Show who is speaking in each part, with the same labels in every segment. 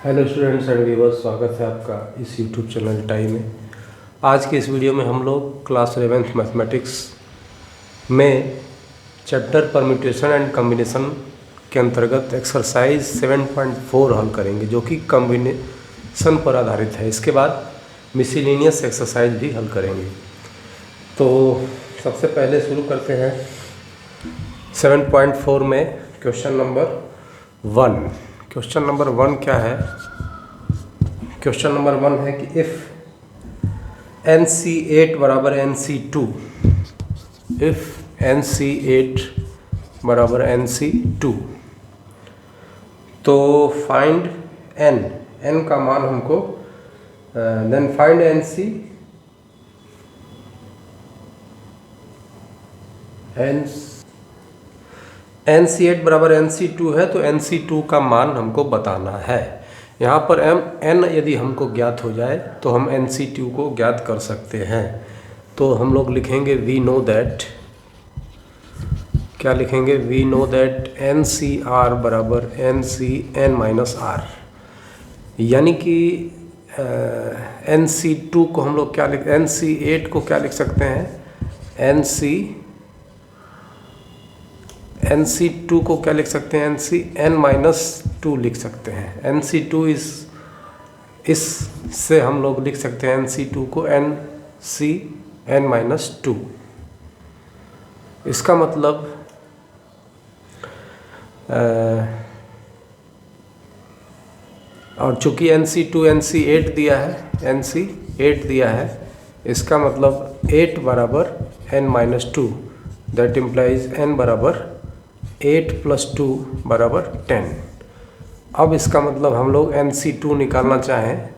Speaker 1: Hello students and viewers, स्वागत है आपका इस यूट्यूब चैनल टाई में। आज के इस वीडियो में हम लोग क्लास 11th मैथमेटिक्स में चैप्टर परम्यूटेशन एंड कॉम्बिनेशन के अंतर्गत एक्सरसाइज 7.4 हल करेंगे, जो कि कॉम्बिनेशन पर आधारित है। इसके बाद मिसलेनियस एक्सरसाइज भी हल करेंगे। तो सबसे पहले शुरू करते हैं 7.4 में क्वेश्चन नंबर 1। क्वेश्चन नंबर 1 क्या है? क्वेश्चन नंबर 1 है कि इफ़ NC8 बराबर NC2, इफ़ NC8 बराबर NC2, तो फाइंड n का मान हमको, देन फाइंड NC8 बराबर NC2 है, तो NC2 का मान हमको बताना है। यहाँ पर n यदि हमको ज्ञात हो जाए तो हम NC2 को ज्ञात कर सकते हैं। तो हम लोग लिखेंगे वी नो दैट, क्या लिखेंगे? वी नो दैट NCR बराबर NCn माइनस R, यानी कि NC2 को हम लोग क्या NC8 को क्या लिख सकते हैं? NC2 को क्या लिख सकते हैं? NCn माइनस 2 लिख सकते हैं। NC2 इससे हम लोग लिख सकते हैं NC2 को NCn माइनस 2। इसका मतलब और चूंकि NC2 NC8 दिया है, इसका मतलब 8 बराबर n minus 2, that implies n बराबर 8 प्लस 2 बराबर 10। अब इसका मतलब हम लोग NC2 निकालना चाहें,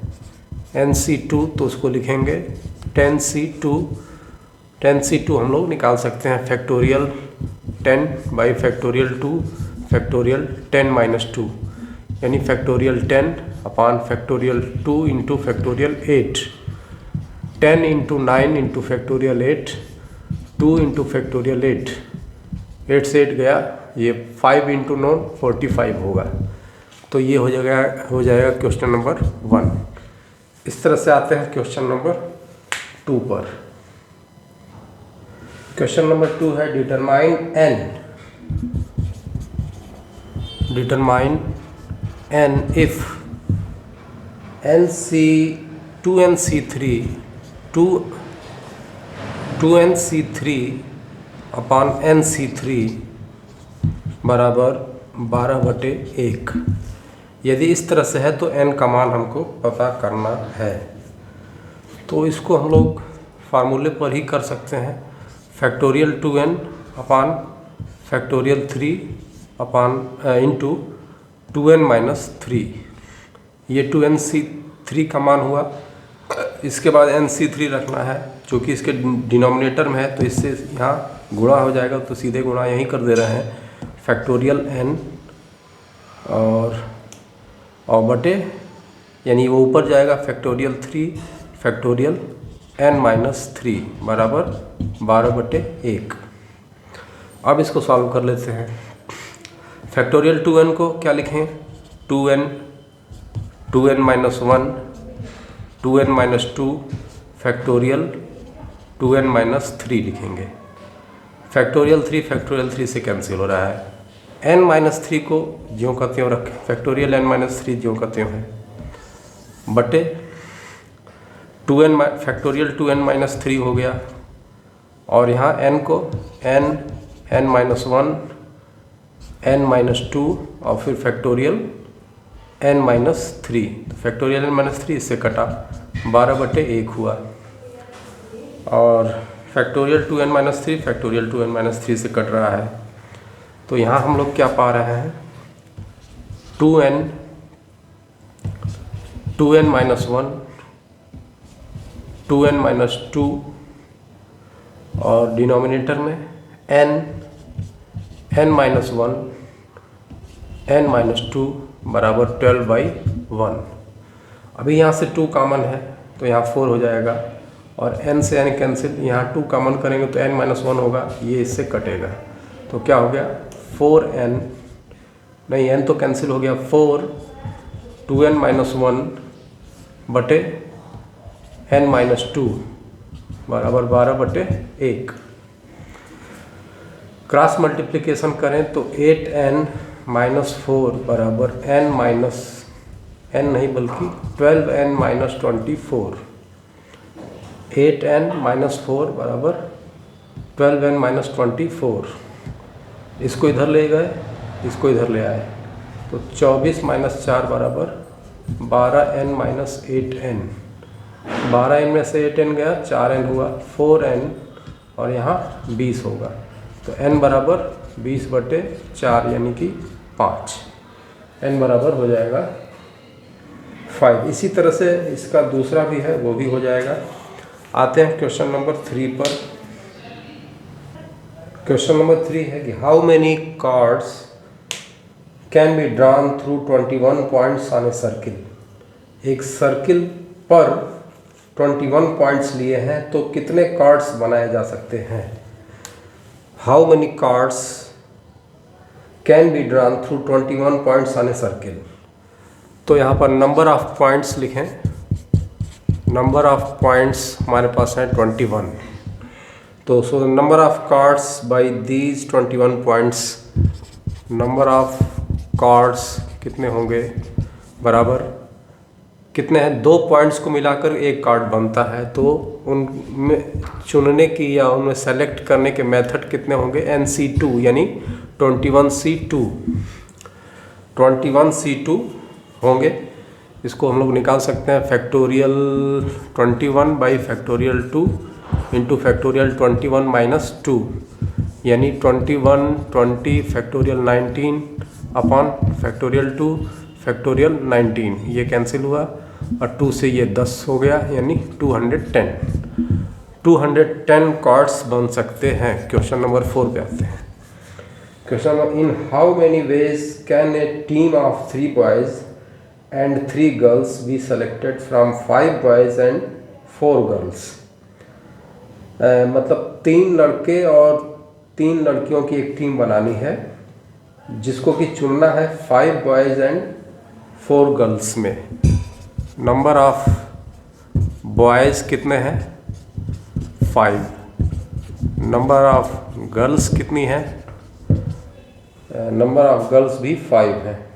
Speaker 1: NC2, तो उसको लिखेंगे 10C2 हम लोग निकाल सकते हैं factorial 10 by factorial 2 factorial 10 minus 2, यानी factorial 10 upon factorial 2 into factorial 8, 10 into 9 into factorial 8, 2 into factorial 8, 8 से 8 गया, ये 5 इंटू 9 45 होगा। तो ये हो जाएगा क्वेश्चन नंबर 1। इस तरह से आते हैं क्वेश्चन नंबर 2 पर। क्वेश्चन नंबर 2 है determine n if NC2NC3 upon NC3 बराबर 12/1। यदि इस तरह से है तो n का मान हमको पता करना है। तो इसको हम लोग फार्मूले पर ही कर सकते हैं, factorial 2n upon factorial 3 upon into 2n minus 3। ये 2NC3 का मान हुआ। इसके बाद NC3 रखना है, क्योंकि इसके डिनोमिनेटर में है तो इससे यहाँ गुणा हो जाएगा, तो सीधे गुणा यहीं कर दे रहे हैं, फैक्टोरियल n और बटे, यानी वो ऊपर जाएगा फैक्टोरियल 3 फैक्टोरियल n माइनस 3 बराबर 12/1। अब इसको सॉल्व कर लेते हैं। फैक्टोरियल 2n को क्या लिखें? 2n minus 1, 2n minus 2 factorial 2n minus 3 लिखेंगे। फैक्टोरियल 3 से कैंसिल हो रहा है। n माइनस 3 को ज्यों का त्यों रखें, फैक्टोरियल n माइनस 3 ज्यों का त्यों है, बटे फैक्टोरियल 2n माइनस 3 हो गया, और यहाँ n को n माइनस 1, n माइनस 2 और फिर फैक्टोरियल n माइनस 3, तो फैक्टोरियल n माइनस 3 इससे कटा, 12/1 हुआ। और factorial 2n minus 3 factorial 2n minus 3 से कट रहा है, तो यहाँ हम लोग क्या पा रहे हैं? 2n माइनस 1, 2n माइनस 2 और डिनोमिनेटर में n माइनस 1, n माइनस 2 बराबर 12/1। अभी यहाँ से 2 कॉमन है तो यहाँ 4 हो जाएगा, और n से n कैंसिल, यहाँ 2 कॉमन करेंगे तो n माइनस 1 होगा, ये इससे कटेगा, तो क्या हो गया? 4n, नहीं n तो कैंसिल हो गया, 4 2n-1 बटे n-2 बराबर 12/1। क्रॉस मल्टीप्लिकेशन करें तो 8n-4 बराबर n नहीं बल्कि 12n-24। 8n-4 बराबर 12n-24। इसको इधर ले गए, इसको इधर ले आए तो 24-4 बराबर 12n-8n। 12n में से 8n गया, 4n हुआ, 4n और यहाँ 20 होगा तो n बराबर 20/4 यानी कि 5। n बराबर हो जाएगा 5। इसी तरह से इसका दूसरा भी है, वो भी हो जाएगा। आते हैं क्वेश्चन नंबर 3 पर। क्वेश्चन नंबर 3 है कि how many cards can be drawn through 21 points on a circle. एक सर्किल पर 21 पॉइंट्स लिए हैं तो कितने कार्ड्स बनाए जा सकते हैं। How many cards can be drawn through 21 points on a circle. तो यहाँ पर नंबर ऑफ पॉइंट्स लिखें। नंबर ऑफ पॉइंट्स हमारे पास है 21। तो so number of cards by these 21 points, number of cards कितने होंगे बराबर कितने हैं, 2 पॉइंट्स को मिलाकर एक कार्ड बनता है। तो उनमें चुनने की या उनमें सेलेक्ट करने के मेथड कितने होंगे, NC2 यानी 21C2 होंगे। इसको हम लोग निकाल सकते हैं factorial 21 by factorial 2 into factorial 21 - 2 यानी 21 20 फैक्टोरियल 19 अपॉन फैक्टोरियल 2 फैक्टोरियल 19। ये कैंसिल हुआ और 2 से ये 10 हो गया यानी 210 कार्ड्स बन सकते हैं। क्वेश्चन नंबर 4 पे आते हैं। Question number, in how many ways can A team of 3 boys and 3 girls be selected from 5 boys and 4 girls। मतलब 3 लड़के और 3 लड़कियों की एक टीम बनानी है जिसको कि चुनना है 5 बॉयज़ एंड 4 गर्ल्स में। नंबर ऑफ बॉयज़ कितने हैं, 5। नंबर ऑफ गर्ल्स कितनी है, नंबर ऑफ गर्ल्स भी 5 है,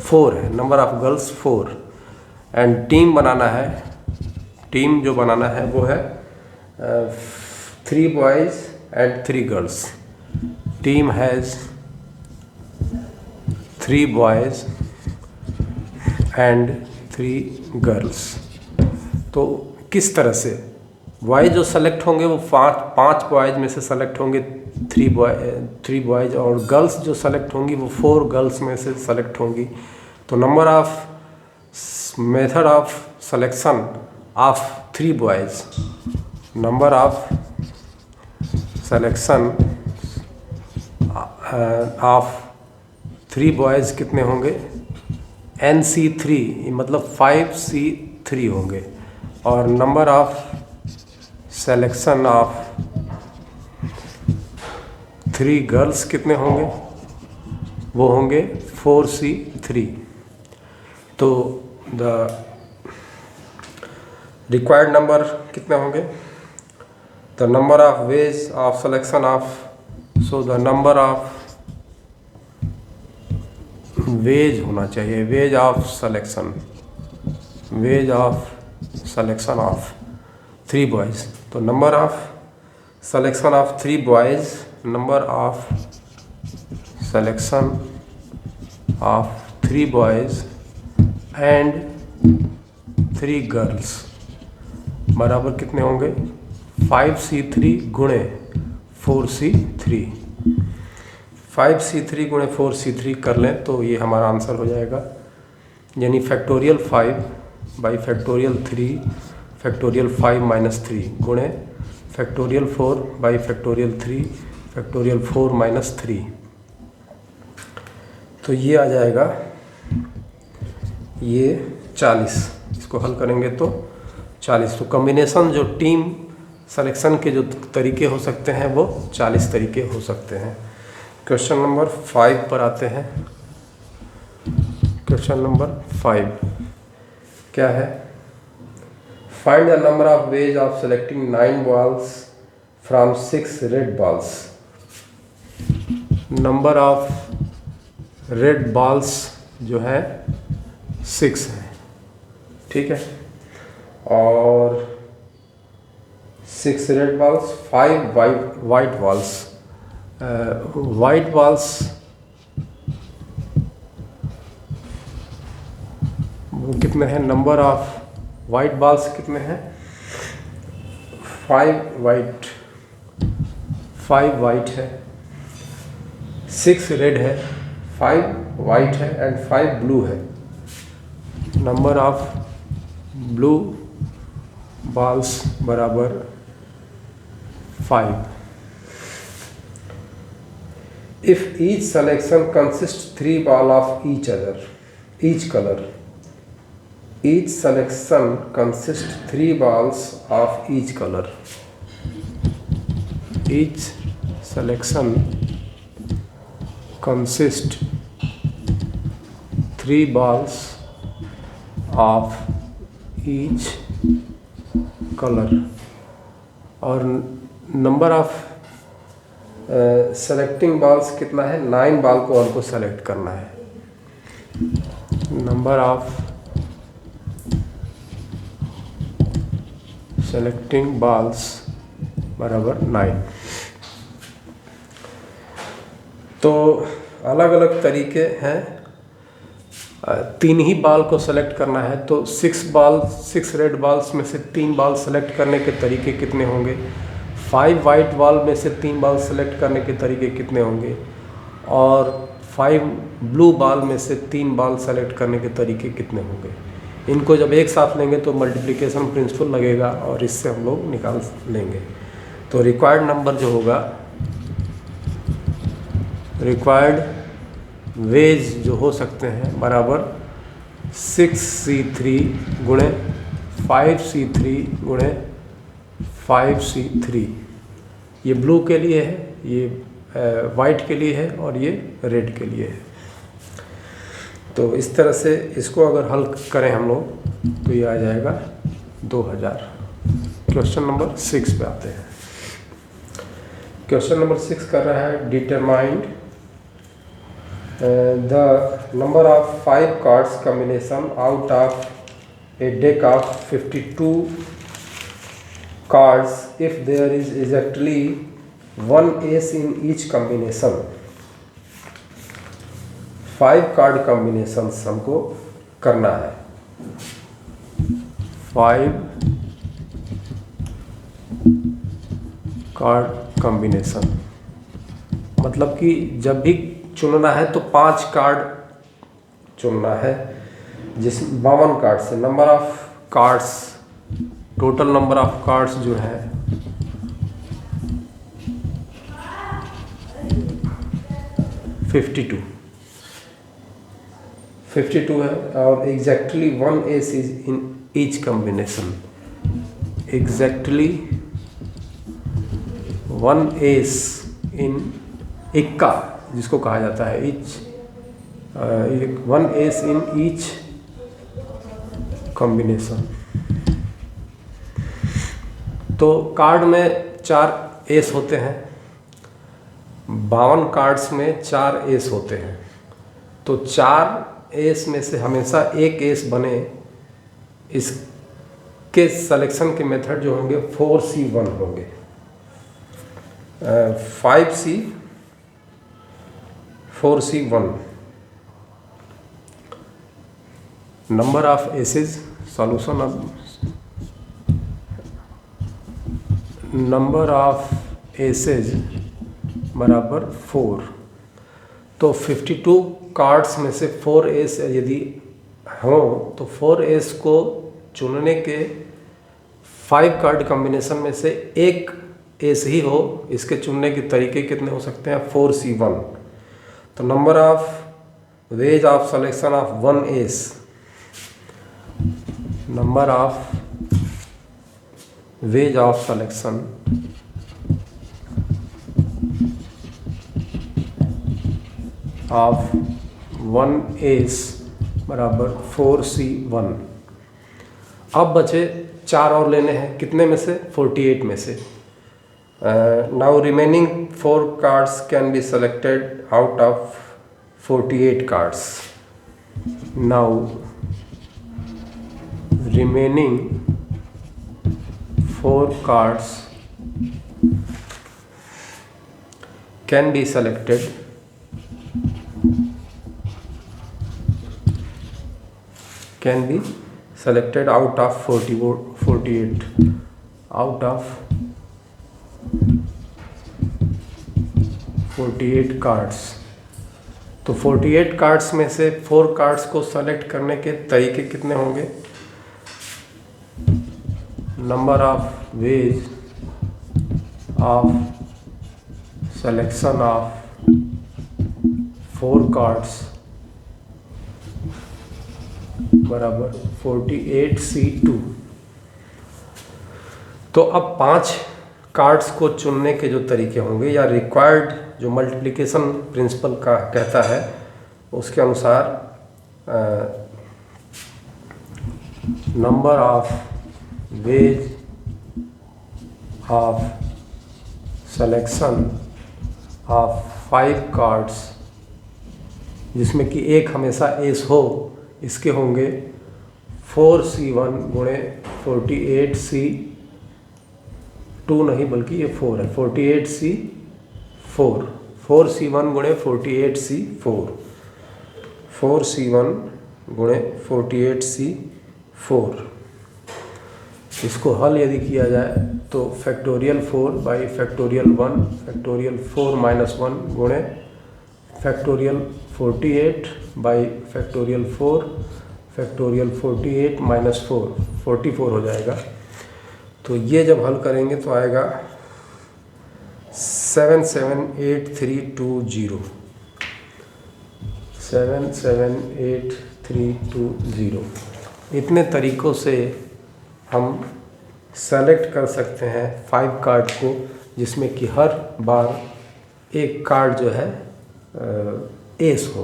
Speaker 1: 4 है। Number of girls 4 and team बनाना है, टीम जो बनाना है वो है 3 boys and 3 girls. Team has 3 boys and 3 girls. तो किस तरह से बॉयज़ जो सेलेक्ट होंगे वो 5 बॉयज़ में से सेलेक्ट होंगे 3 बॉयज़ और गर्ल्स जो सेलेक्ट होंगी वो 4 गर्ल्स में से सेलेक्ट होंगी। तो number of method of selection of 3 boys, number of selection of 3 boys कितने होंगे, NC3 मतलब 5C3 होंगे। और number of selection of 3 girls कितने होंगे, वो होंगे 4C3। तो द रिक्वायर्ड नंबर कितने होंगे, the number of ways of selection of, so the number of ways होना चाहिए, ways of selection of 3 boys. तो number of selection of 3 boys, number of selection of 3 boys and 3 girls बराबर कितने होंगे, 5C3 गुणे 4C3। 5C3 गुणे 4C3 कर लें तो ये हमारा आंसर हो जाएगा, यानी फैक्टोरियल 5 बाई फैक्टोरियल 3 फैक्टोरियल 5 - 3 गुणे फैक्टोरियल 4 बाई फैक्टोरियल 3 फैक्टोरियल 4 - 3। तो ये आ जाएगा ये 40। इसको हल करेंगे तो 40। तो कॉम्बिनेशन जो टीम सिलेक्शन के जो तरीके हो सकते हैं वो 40 तरीके हो सकते हैं। क्वेश्चन नंबर 5 पर आते हैं। क्वेश्चन नंबर 5 क्या है? Find the number of ways of selecting 9 balls from 6 red balls। Number of red balls जो है 6 है, ठीक है, और 6 red balls, 5 white balls. White balls कितने हैं? नंबर ऑफ वाइट बॉल्स कितने हैं? 5 वाइट है, 6 रेड है, 5 वाइट है एंड 5 ब्लू है। नंबर ऑफ ब्लू बॉल्स बराबर 5। If each selection consists 3 balls of each color, each selection consists 3 balls of each color. Each selection consists 3 balls of each color. और number of selecting balls कितना है? 9 ball को हमको select करना है। Number of selecting balls बराबर 9। तो अलग अलग तरीके हैं। 3 ही बॉल को सेलेक्ट करना है तो 6 रेड बॉल्स में से 3 बॉल सेलेक्ट करने के तरीके कितने होंगे? 5 वाइट बॉल में से 3 बॉल सेलेक्ट करने के तरीके कितने होंगे? और 5 ब्लू बॉल में से 3 बॉल सेलेक्ट करने के तरीके कितने होंगे? इनको जब एक साथ लेंगे तो मल्टीप्लिकेशन प्रिंसिपल लगेगा और इससे हम लोग निकाल लेंगे। तो रिक्वायर्ड नंबर जो होगा, रिक्वायर्ड वेज जो हो सकते हैं बराबर 6C3 गुणे 5C3 गुणे 5C3। ये ब्लू के लिए है, ये वाइट के लिए है और ये रेड के लिए है। तो इस तरह से इसको अगर हल करें हम लोग तो ये आ जाएगा 2000। क्वेश्चन नंबर 6 पे आते हैं। क्वेश्चन नंबर 6 कर रहा है determined the number of 5 cards combination out of A deck of 52 cards if there is exactly 1 ace in each combination। 5 card combinations हमको करना है। 5 कार्ड कॉम्बिनेशन मतलब कि जब भी चुनना है तो 5 कार्ड चुनना है, जिस 52 कार्ड से number of cards, total number of cards जो है 52 है और exactly 1 ace is in each combination. Exactly 1 ace in इक्का जिसको कहा जाता है, 1 एस इन ईच कॉम्बिनेशन। तो कार्ड में 4 एस होते हैं, 52 कार्ड्स में 4 एस होते हैं। तो 4 एस में से हमेशा एक एस बने, इसके सिलेक्शन के मेथड जो होंगे 4C1 होंगे। 5C 4C1 number of aces, solution of number of aces बराबर 4। तो 52 कार्ड्स में से 4 एस यदि हो तो 4 एस को चुनने के 5 कार्ड कॉम्बिनेशन में से एक एस ही हो, इसके चुनने के तरीके कितने हो सकते हैं? 4C1। तो number of ways of selection of 1 S, number of ways of selection of 1 S बराबर 4C1। अब बचे 4 और लेने हैं, कितने में से? 48 में से। Now remaining 4 cards can be selected out of 48 cards. Now remaining 4 cards can be selected out of 48 out of 48 cards. तो 48 कार्ड्स में से 4 कार्ड्स को सेलेक्ट करने के तरीके कितने होंगे? Number of ways of selection of 4 cards बराबर 48C2। तो अब 5 कार्ड्स को चुनने के जो तरीके होंगे या रिक्वायर्ड जो मल्टीप्लिकेशन प्रिंसिपल का कहता है उसके अनुसार number of ways of selection of 5 cards, जिसमें कि एक हमेशा एस हो, इसके होंगे 4C1 गुणे 48C2 नहीं बल्कि ये 4 है, 48C4। 4C1 गुणे 48C4, 4C1 गुणे 48C4। इसको हल यदि किया जाए तो factorial 4 by factorial 1 factorial 4 minus 1 गुणे factorial 48 by factorial 4 factorial 48 minus 4 44 हो जाएगा। तो ये जब हल करेंगे तो आएगा 778320, 778320। इतने तरीक़ों से हम सेलेक्ट कर सकते हैं 5 कार्ड को, जिसमें कि हर बार एक कार्ड जो है एस हो।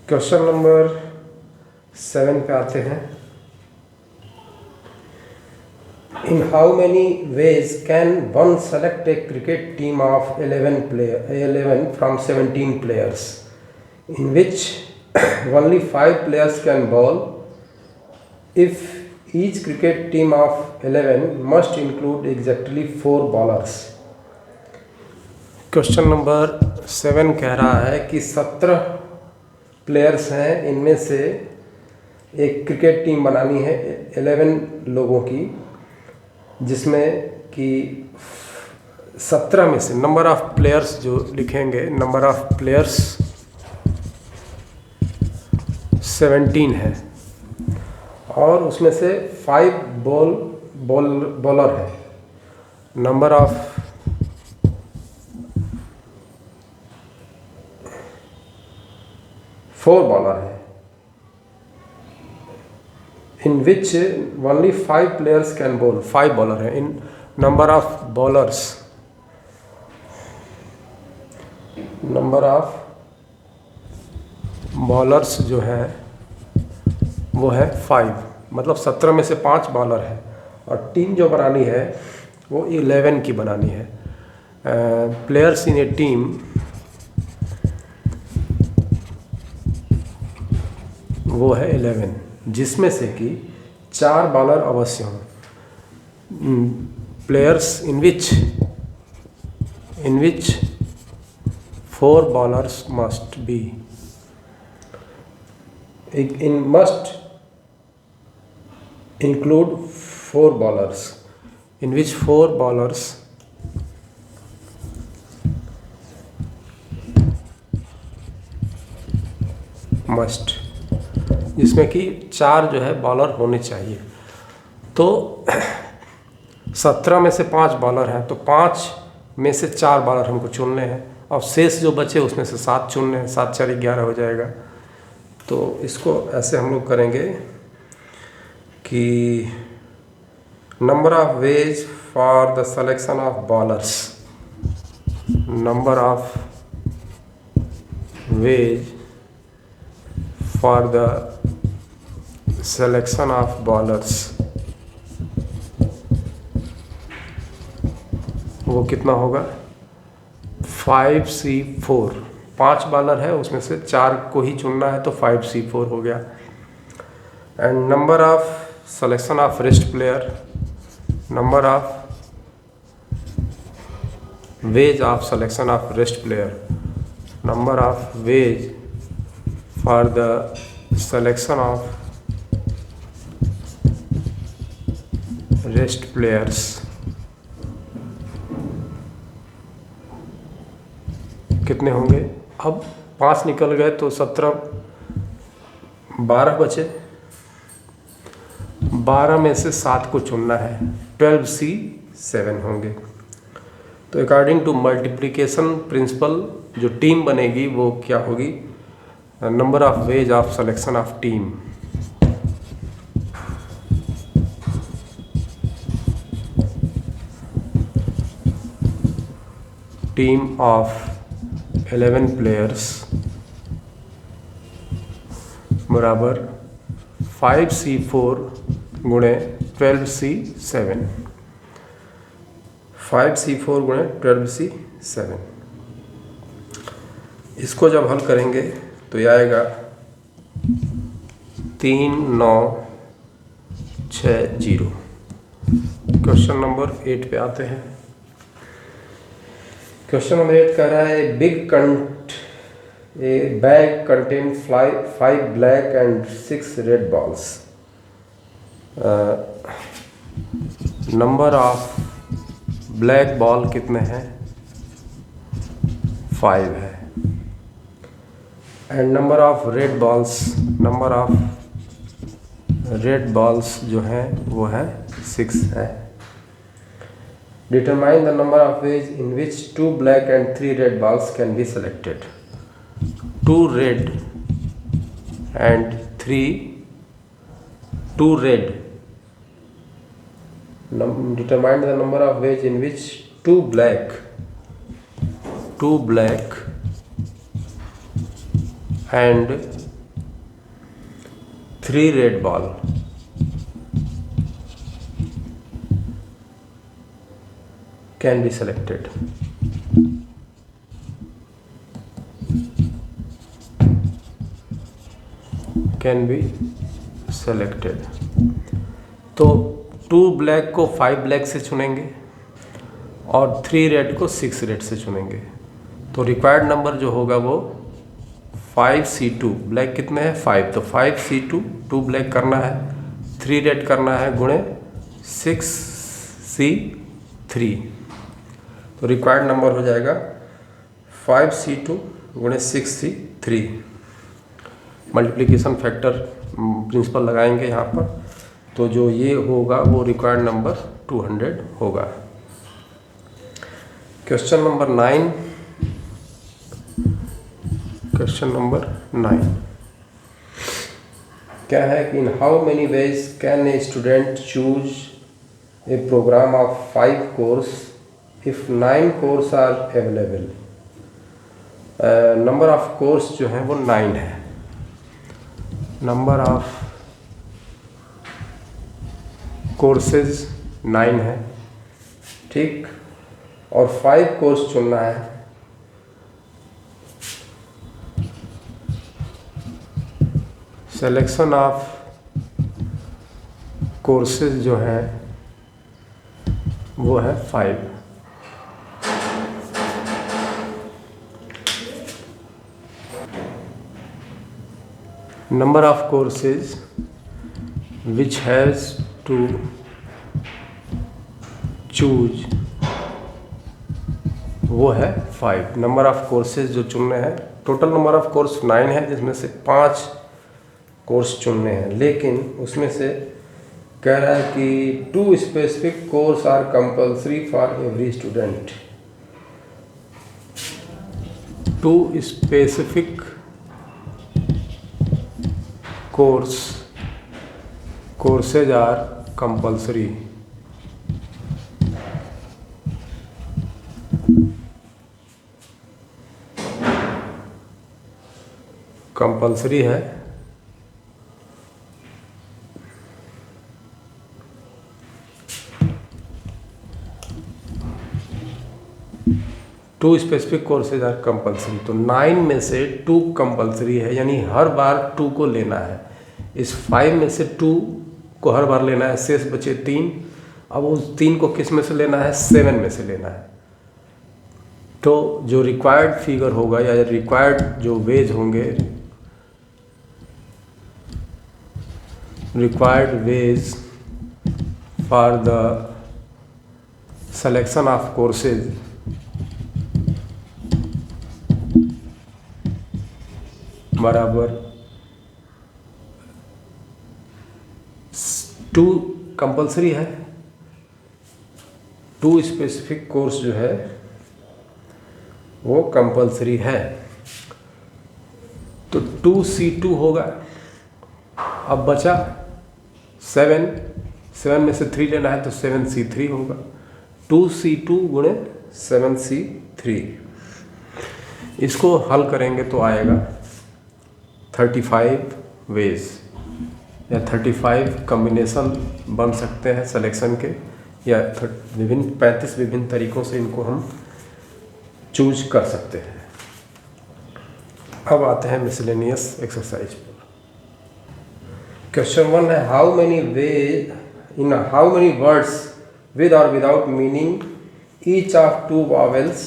Speaker 1: क्वेश्चन नंबर 7 पे आते हैं। In how many ways can one select a cricket team of 11 from 17 players, in which only 5 players can bowl, if each cricket team of 11 must include exactly 4 bowlers? Question number 7 कह रहा है कि 17 players हैं, इनमें से एक cricket team बनानी है 11 लोगों की, जिसमें कि 17 में से नंबर ऑफ प्लेयर्स जो लिखेंगे, नंबर ऑफ प्लेयर्स 17 है और उसमें से 5 बॉलर है। नंबर ऑफ 4 बॉलर है, in which only 5 players can bowl, 5 bowler है। इन नंबर ऑफ बॉलर्स, जो है वो है 5, मतलब 17 में से 5 बॉलर है और टीम जो बनानी है वो 11 की बनानी है। प्लेयर्स इन ए टीम वो है 11, जिसमें से कि 4 बॉलर अवश्य हों। Players in which 4 bowlers must be, must include 4 bowlers, in which 4 bowlers must, जिसमें कि 4 जो है बॉलर होने चाहिए। तो 17 में से 5 बॉलर हैं, तो 5 में से 4 बॉलर हमको चुनने हैं और शेष जो बचे उसमें से 7 चुनने हैं। 7 4 11 हो जाएगा। तो इसको ऐसे हम लोग करेंगे कि number of ways for the selection of bowlers, number of ways for the selection of bowlers, वो कितना होगा 5C4। 5 बॉलर है, उसमें से 4 को ही चुनना है तो 5C4 हो गया। And number of selection of rest player, number of ways of selection of rest player, number of ways for the selection of rest players कितने होंगे। अब 5 निकल गए तो 17, 12 बचे। 12 में से 7 को चुनना है, 12C7 होंगे। तो अकॉर्डिंग टू मल्टीप्लिकेशन प्रिंसिपल जो टीम बनेगी वो क्या होगी, number of ways of selection of team, team of 11 players बराबर 5C4 गुणे 12C7, 5C4 गुणे 12C7। इसको जब हल करेंगे तो ये आएगा 3960। क्वेश्चन नंबर 8 पे आते हैं। क्वेश्चन नंबर 8 कह रहा है ए bag contain 5 black and 6 red balls. Number of black ball कितने हैं, 5 है। And number of red balls, number of red balls जो हैं वो है 6 है। Determine the number of ways in which 2 black and 3 red balls can be selected. 2 red and 2 red. Determine the number of ways in which 2 black and 3 red ball can be selected. Can be selected। तो 2 black को 5 black से चुनेंगे और 3 red को 6 red से चुनेंगे। तो required number जो होगा वो 5C2। ब्लैक कितने हैं 5, तो 5C2 2 ब्लैक करना है, 3 रेड करना है गुणे 6C3। तो रिक्वायर्ड नंबर हो जाएगा 5C2 गुणे 6C3। मल्टीप्लिकेशन फैक्टर प्रिंसिपल लगाएंगे यहाँ पर, तो जो ये होगा वो रिक्वायर्ड नंबर 200 होगा। Question number 9। क्वेश्चन नंबर 9 क्या है कि in how many ways can a student choose a program of 5 course if 9 course are available. Number of course जो है वो 9 है। नंबर ऑफ कोर्सेज 9 है, ठीक, और 5 कोर्स चुनना है। सिलेक्शन ऑफ कोर्सेज जो है वो है 5। number of courses which has to choose वो है 5। नंबर ऑफ कोर्सेज जो चुनने हैं, टोटल नंबर ऑफ कोर्स 9 है, जिसमें से 5 कोर्स चुनने हैं, लेकिन उसमें से कह रहा है कि 2 specific course are compulsory for every student. 2 specific courses are compulsory है 2 स्पेसिफिक कोर्सेज आर कंपलसरी। तो 9 में से 2 कंपलसरी है, यानी हर बार 2 को लेना है। इस 5 में से 2 को हर बार लेना है, शेष बचे 3। अब उस 3 को किस में से लेना है? 7 में से लेना है। तो जो रिक्वायर्ड फिगर होगा या रिक्वायर्ड जो वेज होंगे, required ways for the selection of courses बराबर 2 कंपलसरी है, 2 स्पेसिफिक कोर्स जो है वो कंपलसरी है। तो 2C2 होगा। अब बचा 7 में से 3 लेना है तो 7C3 होगा। 2C2 गुणे 7C3, इसको हल करेंगे तो आएगा 35 वेज या 35 कॉम्बिनेशन बन सकते हैं सिलेक्शन के, या 35 विभिन्न तरीक़ों से इनको हम चूज कर सकते हैं। अब आते हैं मिसलेनियस एक्सरसाइज पर। क्वेश्चन 1 है, how many words with or without meaning each of 2 vowels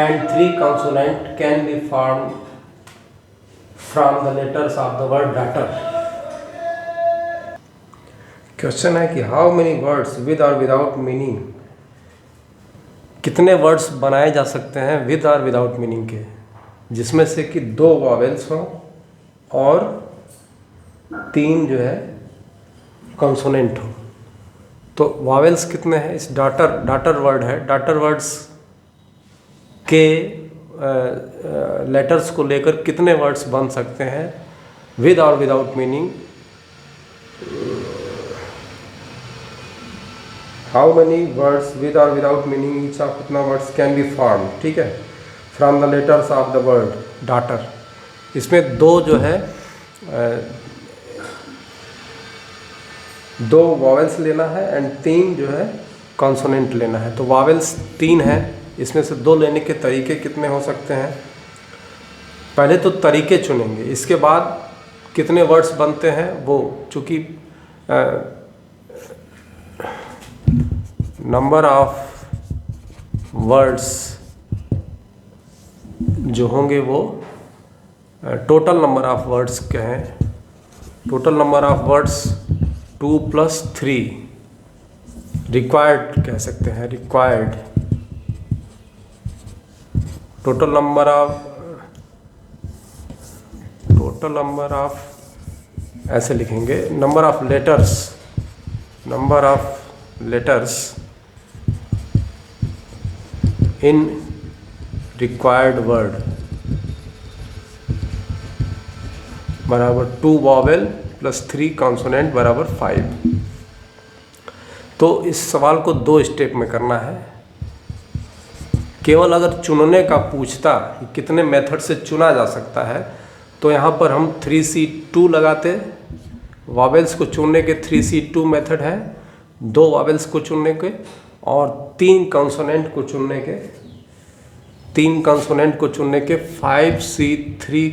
Speaker 1: and 3 consonant can be formed from the letters of the word daughter। Question है कि how many words with or without meaning, कितने words बनाए जा सकते हैं with or without meaning के, जिसमें से कि 2 वॉवेल्स हों और 3 जो है कॉन्सोनेंट हो। तो वॉवेल्स कितने हैं? इस डाटर वर्ड है, डाटर वर्ड्स के लेटर्स को लेकर कितने वर्ड्स बन सकते हैं विद और without meaning. How many words with और विदाउट मीनिंग ईच ऑफ कितना वर्ड्स कैन बी फॉर्म, ठीक है, from the letters of the word daughter. इसमें 2 जो है 2 वॉवेल्स लेना है एंड 3 जो है कॉन्सोनेंट लेना है। तो वॉवेल्स 3 है, इसमें से 2 लेने के तरीके कितने हो सकते हैं? पहले तो तरीके चुनेंगे, इसके बाद कितने वर्ड्स बनते हैं वो, चूँकि नंबर ऑफ वर्ड्स जो होंगे वो टोटल नंबर ऑफ वर्ड्स कहें, total number of words 2 + 3 required कह सकते हैं, रिक्वायर्ड टोटल नंबर ऑफ ऐसे लिखेंगे, number of letters in required word बराबर 2 वॉवेल + 3 कॉन्सोनेंट बराबर 5। तो इस सवाल को 2 स्टेप में करना है। केवल अगर चुनने का पूछता कि कितने मेथड से चुना जा सकता है तो यहाँ पर हम 3C2 लगाते, वॉवेल्स को चुनने के 3C2 मेथड है, 2 वॉवेल्स को चुनने के और 3 कॉन्सोनेंट को चुनने के 5C3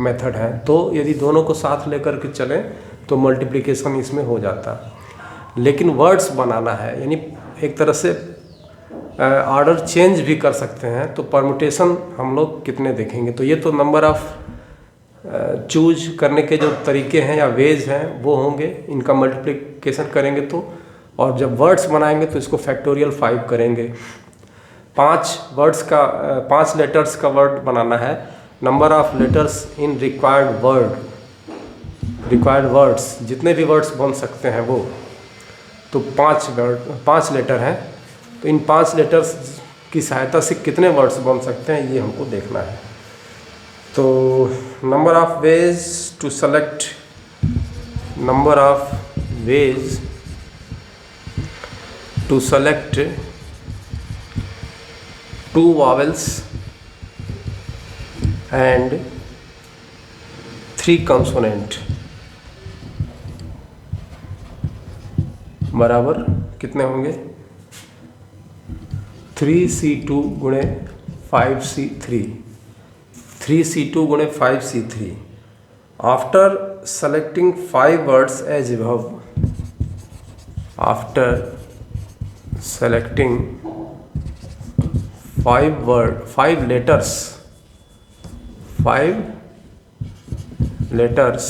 Speaker 1: मेथड है। तो यदि दोनों को साथ लेकर के चलें तो मल्टीप्लिकेशन इसमें हो जाता। लेकिन वर्ड्स बनाना है, यानी एक तरह से ऑर्डर चेंज भी कर सकते हैं, तो परमुटेशन हम लोग कितने देखेंगे। तो ये तो नंबर ऑफ चूज करने के जो तरीके हैं या वेज हैं वो होंगे, इनका मल्टीप्लिकेशन करेंगे तो, और जब वर्ड्स बनाएंगे तो इसको फैक्टोरियल 5 करेंगे। 5 लेटर्स का वर्ड बनाना है, number of letters in required words, जितने भी वर्ड्स बन सकते हैं वो, तो 5 लेटर हैं, तो इन 5 लेटर्स की सहायता से कितने वर्ड्स बन सकते हैं ये हमको देखना है। तो number of ways to select 2 vowels and 3 consonant बराबर कितने होंगे? 3C2 गुणे 5C3, 3C2 गुणे 5C3। After selecting 5 words as above, after selecting 5 letters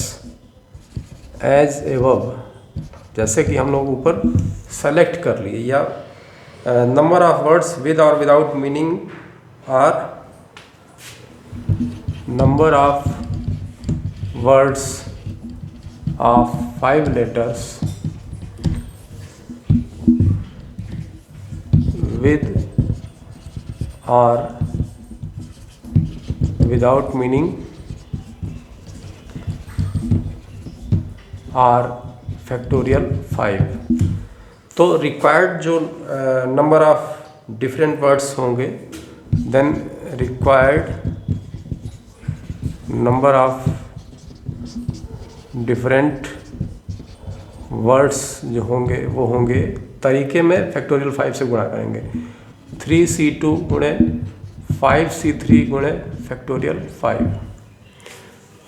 Speaker 1: as above, जैसे कि हम लोग ऊपर सेलेक्ट कर लिए, या नंबर ऑफ वर्ड्स विद और without meaning are number of words of 5 letters with or without meaning are factorial 5। तो रिक्वायर्ड जो नंबर ऑफ डिफरेंट वर्ड्स होंगे, then required number of different words जो होंगे वो होंगे तरीके में फैक्टोरियल 5 से गुणा करेंगे। 3C2 गुणे 5C3 गुणे फैक्टोरियल 5।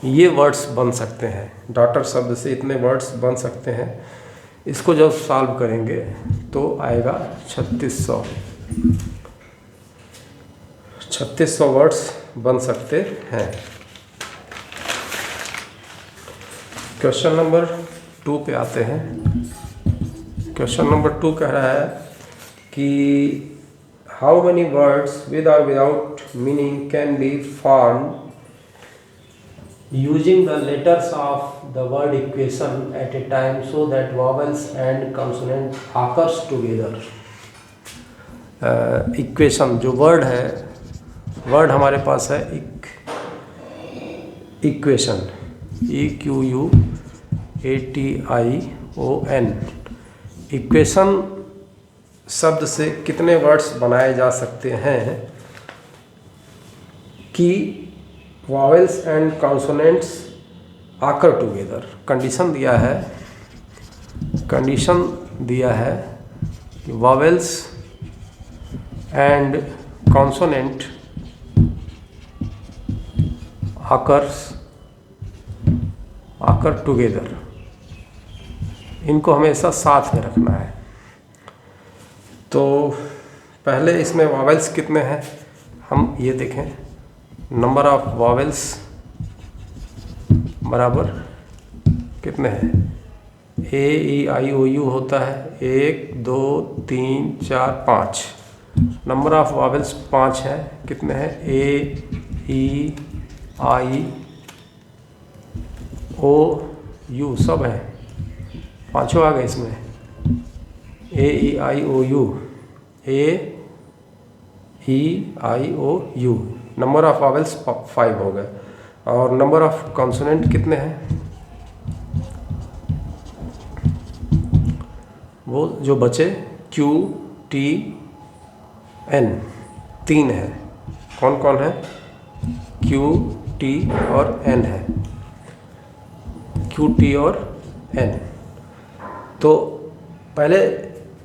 Speaker 1: ये वर्ड्स बन सकते हैं, डॉटर शब्द से इतने वर्ड्स बन सकते हैं। इसको जब सॉल्व करेंगे तो आएगा 3600 वर्ड्स बन सकते हैं। क्वेश्चन नंबर 2 पे आते हैं। क्वेश्चन नंबर 2 कह रहा है कि हाउ मेनी वर्ड्स विद और without meaning can be formed using the letters of the word equation at a time so that vowels and consonant occurs together। Equation जो word है, वर्ड हमारे पास है इक्वेशन, EQUATION। इक्वेशन शब्द से कितने words बनाए जा सकते हैं कि vowels and consonants occur together। Condition दिया है कि vowels and consonant occur together। इनको हमेशा साथ में रखना है। तो पहले इसमें vowels कितने हैं हम ये देखें। नंबर ऑफ वॉवेल्स बराबर कितने हैं, AEIOU होता है 1 2 3 4 5। नंबर ऑफ वॉवेल्स 5 है। कितने हैं, AEIOU सब है, पाँचों आ गए इसमें। AEIOU नंबर ऑफ वॉवेल्स 5 हो गए। और नंबर ऑफ कॉन्सोनेंट कितने हैं, वो जो बचे QTN 3 है। कौन कौन है, QT और N है, QT और N। तो पहले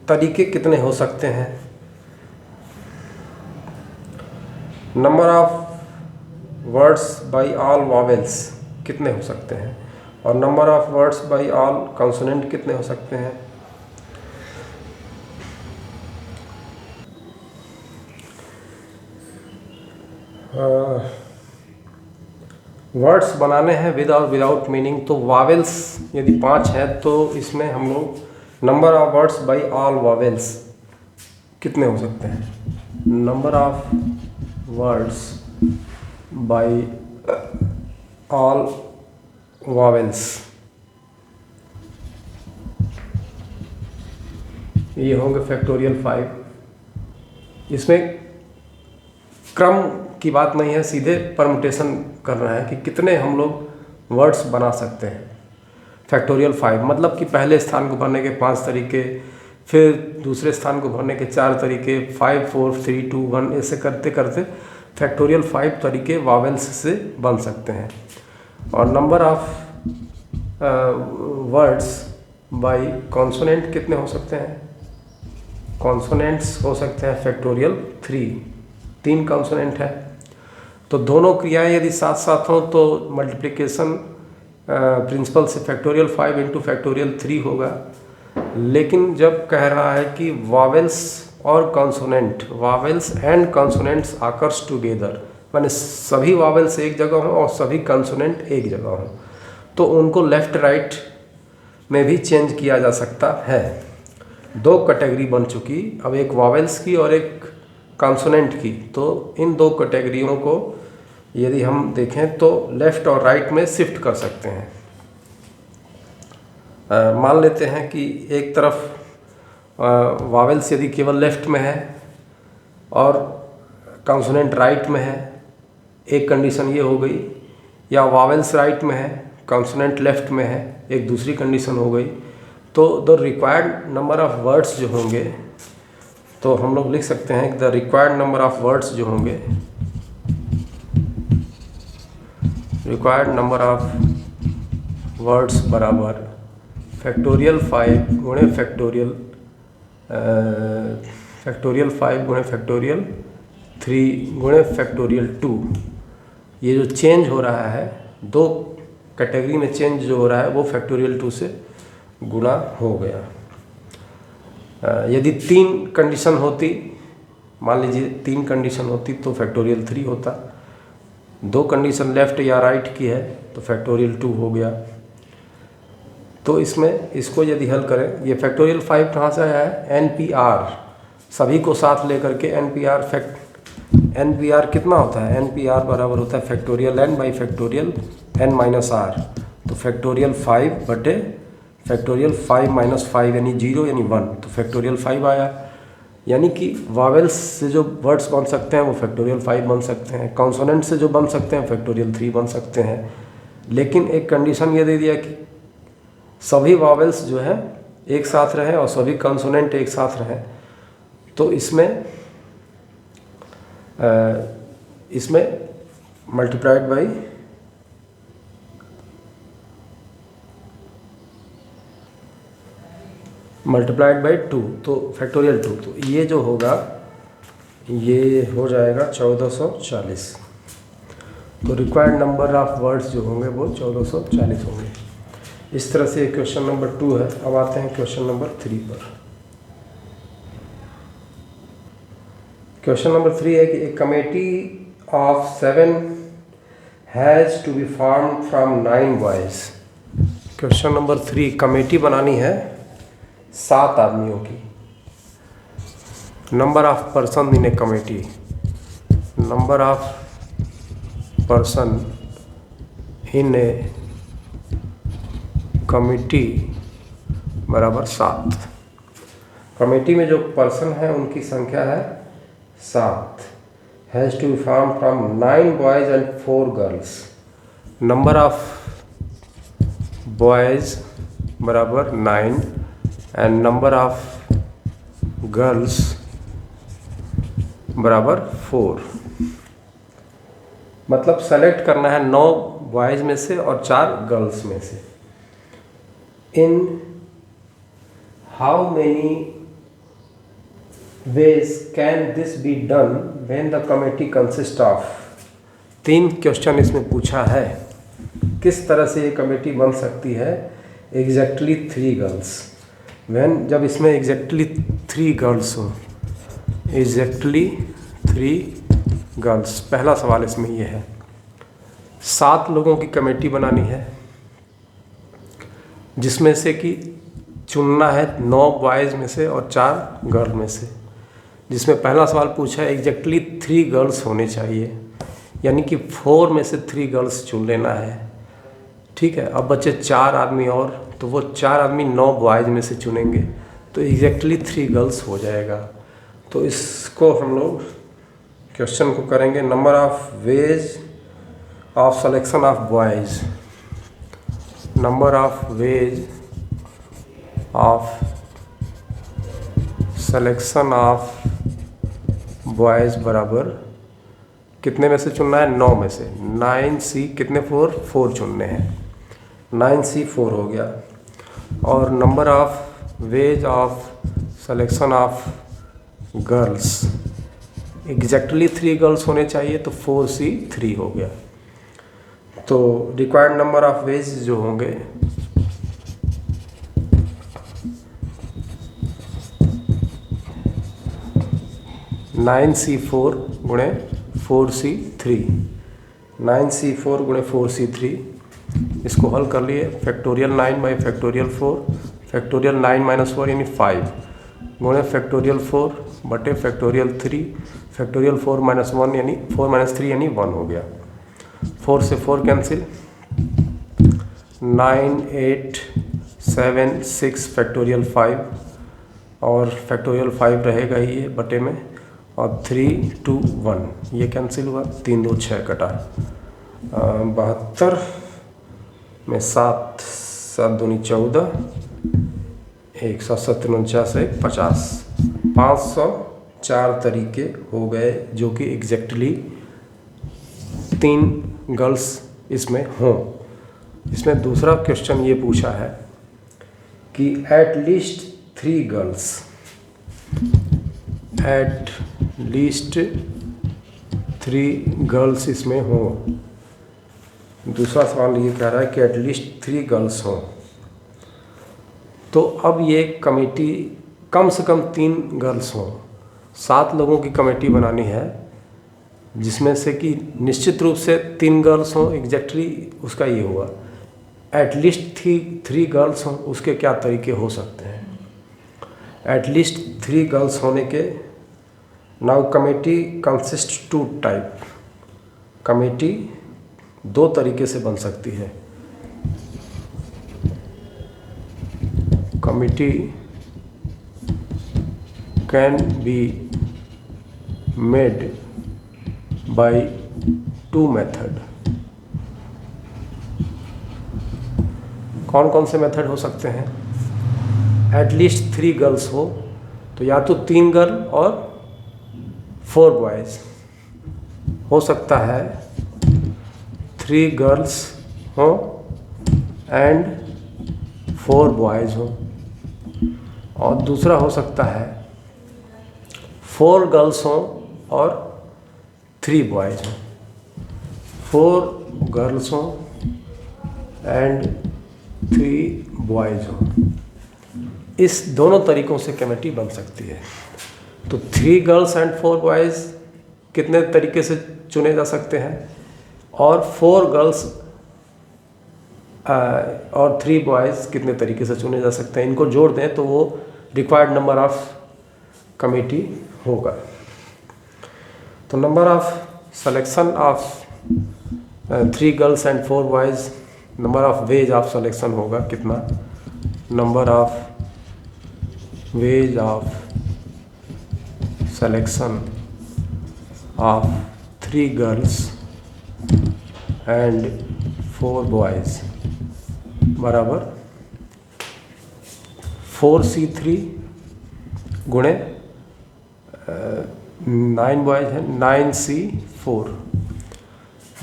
Speaker 1: तरीके कितने हो सकते हैं, number of words by all vowels कितने हो सकते हैं, और number of words by all consonant कितने हो सकते हैं। वर्ड्स बनाने हैं विद और विदाउट मीनिंग, तो वॉवेल्स यदि 5 है तो इसमें हम लोग number of words by all vowels कितने हो सकते हैं, number of words by all vowels, ये होंगे फैक्टोरियल 5। इसमें क्रम की बात नहीं है, सीधे परमुटेशन करना है कि कितने हम लोग वर्ड्स बना सकते हैं। फैक्टोरियल 5 मतलब कि पहले स्थान को भरने के 5 तरीके, फिर दूसरे स्थान को भरने के 4 तरीके, 5 4 3 2 1 ऐसे करते करते फैक्टोरियल 5 तरीके वॉवेल्स से बन सकते हैं। और number of words by consonant कितने हो सकते हैं, कॉन्सोनेंट्स हो सकते हैं फैक्टोरियल 3 कॉन्सोनेंट है। तो दोनों क्रियाएं यदि साथ साथ हों तो मल्टीप्लिकेशन प्रिंसिपल से फैक्टोरियल 5 इंटू फैक्टोरियल 3 होगा। लेकिन जब कह रहा है कि वावेल्स और consonant, vowels and consonants occurs together, माने सभी वावेल्स एक जगह हों और सभी कॉन्सोनेंट एक जगह हों, तो उनको लेफ्ट राइट में भी चेंज किया जा सकता है। 2 कैटेगरी बन चुकी, अब एक वावेल्स की और एक कॉन्सोनेंट की। तो इन 2 कैटेगरियों को यदि हम देखें तो लेफ़्ट और राइट में शिफ्ट कर सकते हैं। मान लेते हैं कि एक तरफ वावेल्स यदि केवल लेफ़्ट में है और कॉन्सोनेंट राइट में है, एक कंडीशन ये हो गई, या वावेल्स राइट में है कॉन्सोनेंट लेफ़्ट में है, एक दूसरी कंडीशन हो गई। तो the required number of words जो होंगे, तो हम लोग लिख सकते हैं कि the required number of words जो होंगे, रिक्वायर्ड नंबर ऑफ वर्ड्स बराबर फैक्टोरियल 5 गुणे फैक्टोरियल 5 गुणे फैक्टोरियल 3 गुणे फैक्टोरियल 2। ये जो चेंज हो रहा है, 2 कैटेगरी में चेंज जो हो रहा है वो फैक्टोरियल 2 से गुणा हो गया। यदि 3 कंडीशन होती, मान लीजिए 3 कंडीशन होती तो फैक्टोरियल 3 होता। 2 कंडीशन लेफ़्ट या राइट की है तो फैक्टोरियल 2 हो गया। तो इसमें इसको यदि हल करें, ये फैक्टोरियल 5 कहाँ से आया है? NPR, सभी को साथ लेकर के NPR कितना होता है? NPR बराबर होता है factorial n by factorial n minus r. तो फैक्टोरियल 5 बटे फैक्टोरियल 5 माइनस 5 यानी 0 यानी 1, तो फैक्टोरियल 5 आया। यानी कि वावेल्स से जो वर्ड्स बन सकते हैं वो फैक्टोरियल 5 बन सकते हैं, कॉन्सोनेंट से जो बन सकते हैं फैक्टोरियल 3 बन सकते हैं। लेकिन एक कंडीशन ये दे दिया कि सभी वावेल्स जो है एक साथ रहें और सभी कॉन्सोनेंट एक साथ रहें। तो इसमें मल्टीप्लाइड बाई 2, तो फैक्टोरियल 2, तो ये जो होगा ये हो जाएगा 1440। तो रिक्वायर्ड नंबर ऑफ वर्ड्स जो होंगे वो 1440 होंगे। इस तरह से क्वेश्चन नंबर 2 है। अब आते हैं क्वेश्चन नंबर 3 पर। क्वेश्चन नंबर 3 है कि a committee of 7 has to be form from 9 boys. Question number 3, committee बनानी है 7 आदमियों की। Number of person in a committee, number of person in a committee बराबर 7। कमेटी में जो पर्सन है उनकी संख्या है 7। Has to be form from 9 boys and 4 girls. Number of boys बराबर 9 एंड नंबर ऑफ गर्ल्स बराबर 4। मतलब सेलेक्ट करना है 9 बॉयज़ में से और 4 गर्ल्स में से। In how many ways can this be done when the committee consists of? 3 question इसमें पूछा है, किस तरह से ये कमेटी बन सकती है एग्जैक्टली 3 गर्ल्स। जब इसमें एग्जैक्टली 3 गर्ल्स हो, एग्जैक्टली 3 गर्ल्स, पहला सवाल इसमें ये है। 7 लोगों की कमेटी बनानी है जिसमें से कि चुनना है 9 बॉयज़ में से और 4 गर्ल में से। जिसमें पहला सवाल पूछा है एग्जैक्टली 3 गर्ल्स होने चाहिए, यानी कि 4 में से 3 गर्ल्स चुन लेना है। ठीक है, अब बचे 4 आदमी और, तो वो 4 आदमी 9 बॉयज़ में से चुनेंगे तो एग्जैक्टली 3 गर्ल्स हो जाएगा। तो इसको हम लोग क्वेश्चन को करेंगे number of ways of selection of boys, number of ways of selection of boys बराबर कितने में से चुनना है? 9 में से। 9C कितने 4 चुनने हैं, 9C 4 हो गया। और number of ways of selection of girls, exactly 3 girls होने चाहिए तो 4C3 हो गया। तो रिक्वायर्ड नंबर ऑफ वेज जो होंगे (9C4 गुणे 4C3), 9C4 गुणे 4C3, इसको हल कर लिए। Factorial 9 by factorial 4, factorial 9 minus 4 यानी 5 गुणे फैक्टोरियल 4 बटे फैक्टोरियल 3, फैक्टोरियल 4 माइनस 1 यानी 4 माइनस 3 यानी 1 हो गया। 4 से 4 कैंसिल, 9 8 7 6 फैक्टोरियल 5 और फैक्टोरियल 5 रहेगा ही ये बटे में, और 3 2 1 ये कैंसिल हुआ, 3 2 6 कटा, 72 में 7 7 दूनी 14, 1 7 7 49 1 50, 504 तरीके हो गए जो कि एग्जैक्टली 3 गर्ल्स इसमें हों। इसमें दूसरा क्वेश्चन ये पूछा है कि eight least 3 girls, eight least 3 girls इसमें हों। दूसरा सवाल ये कह रहा है कि एट लीस्ट 3 गर्ल्स हों। तो अब ये कमेटी कम से कम 3 गर्ल्स हों, 7 लोगों की कमेटी बनानी है जिसमें से कि निश्चित रूप से 3 गर्ल्स हों, एग्जैक्टली उसका ये हुआ। एटलीस्ट 3 गर्ल्स हों, उसके क्या तरीके हो सकते हैं? एटलीस्ट 3 गर्ल्स होने के, now committee consist 2 type, committee 2 तरीके से बन सकती है। Committee can be made by 2 method. कौन कौन से मेथड हो सकते हैं? एटलीस्ट 3 गर्ल्स हो तो या तो 3 गर्ल और 4 बॉयज़ हो सकता है, 3 गर्ल्स हो एंड 4 बॉयज़ हो, और दूसरा हो सकता है 4 गर्ल्स हों और 3 बॉयज़ हों, 4 गर्ल्स हों एंड 3 बॉयज़ हों। इस दोनों तरीक़ों से कमेटी बन सकती है। तो 3 गर्ल्स एंड 4 बॉयज़ कितने तरीके से चुने जा सकते हैं, और 4 गर्ल्स और 3 बॉयज़ कितने तरीके से चुने जा सकते हैं, इनको जोड़ दें तो वो रिक्वायर्ड नंबर ऑफ कमेटी होगा। तो number of selection of 3 girls and 4 boys, number of ways of selection होगा कितना? Number of ways of selection of 3 girls and 4 boys बराबर 4C3 गुणे 9 बॉयज़ है 9C4,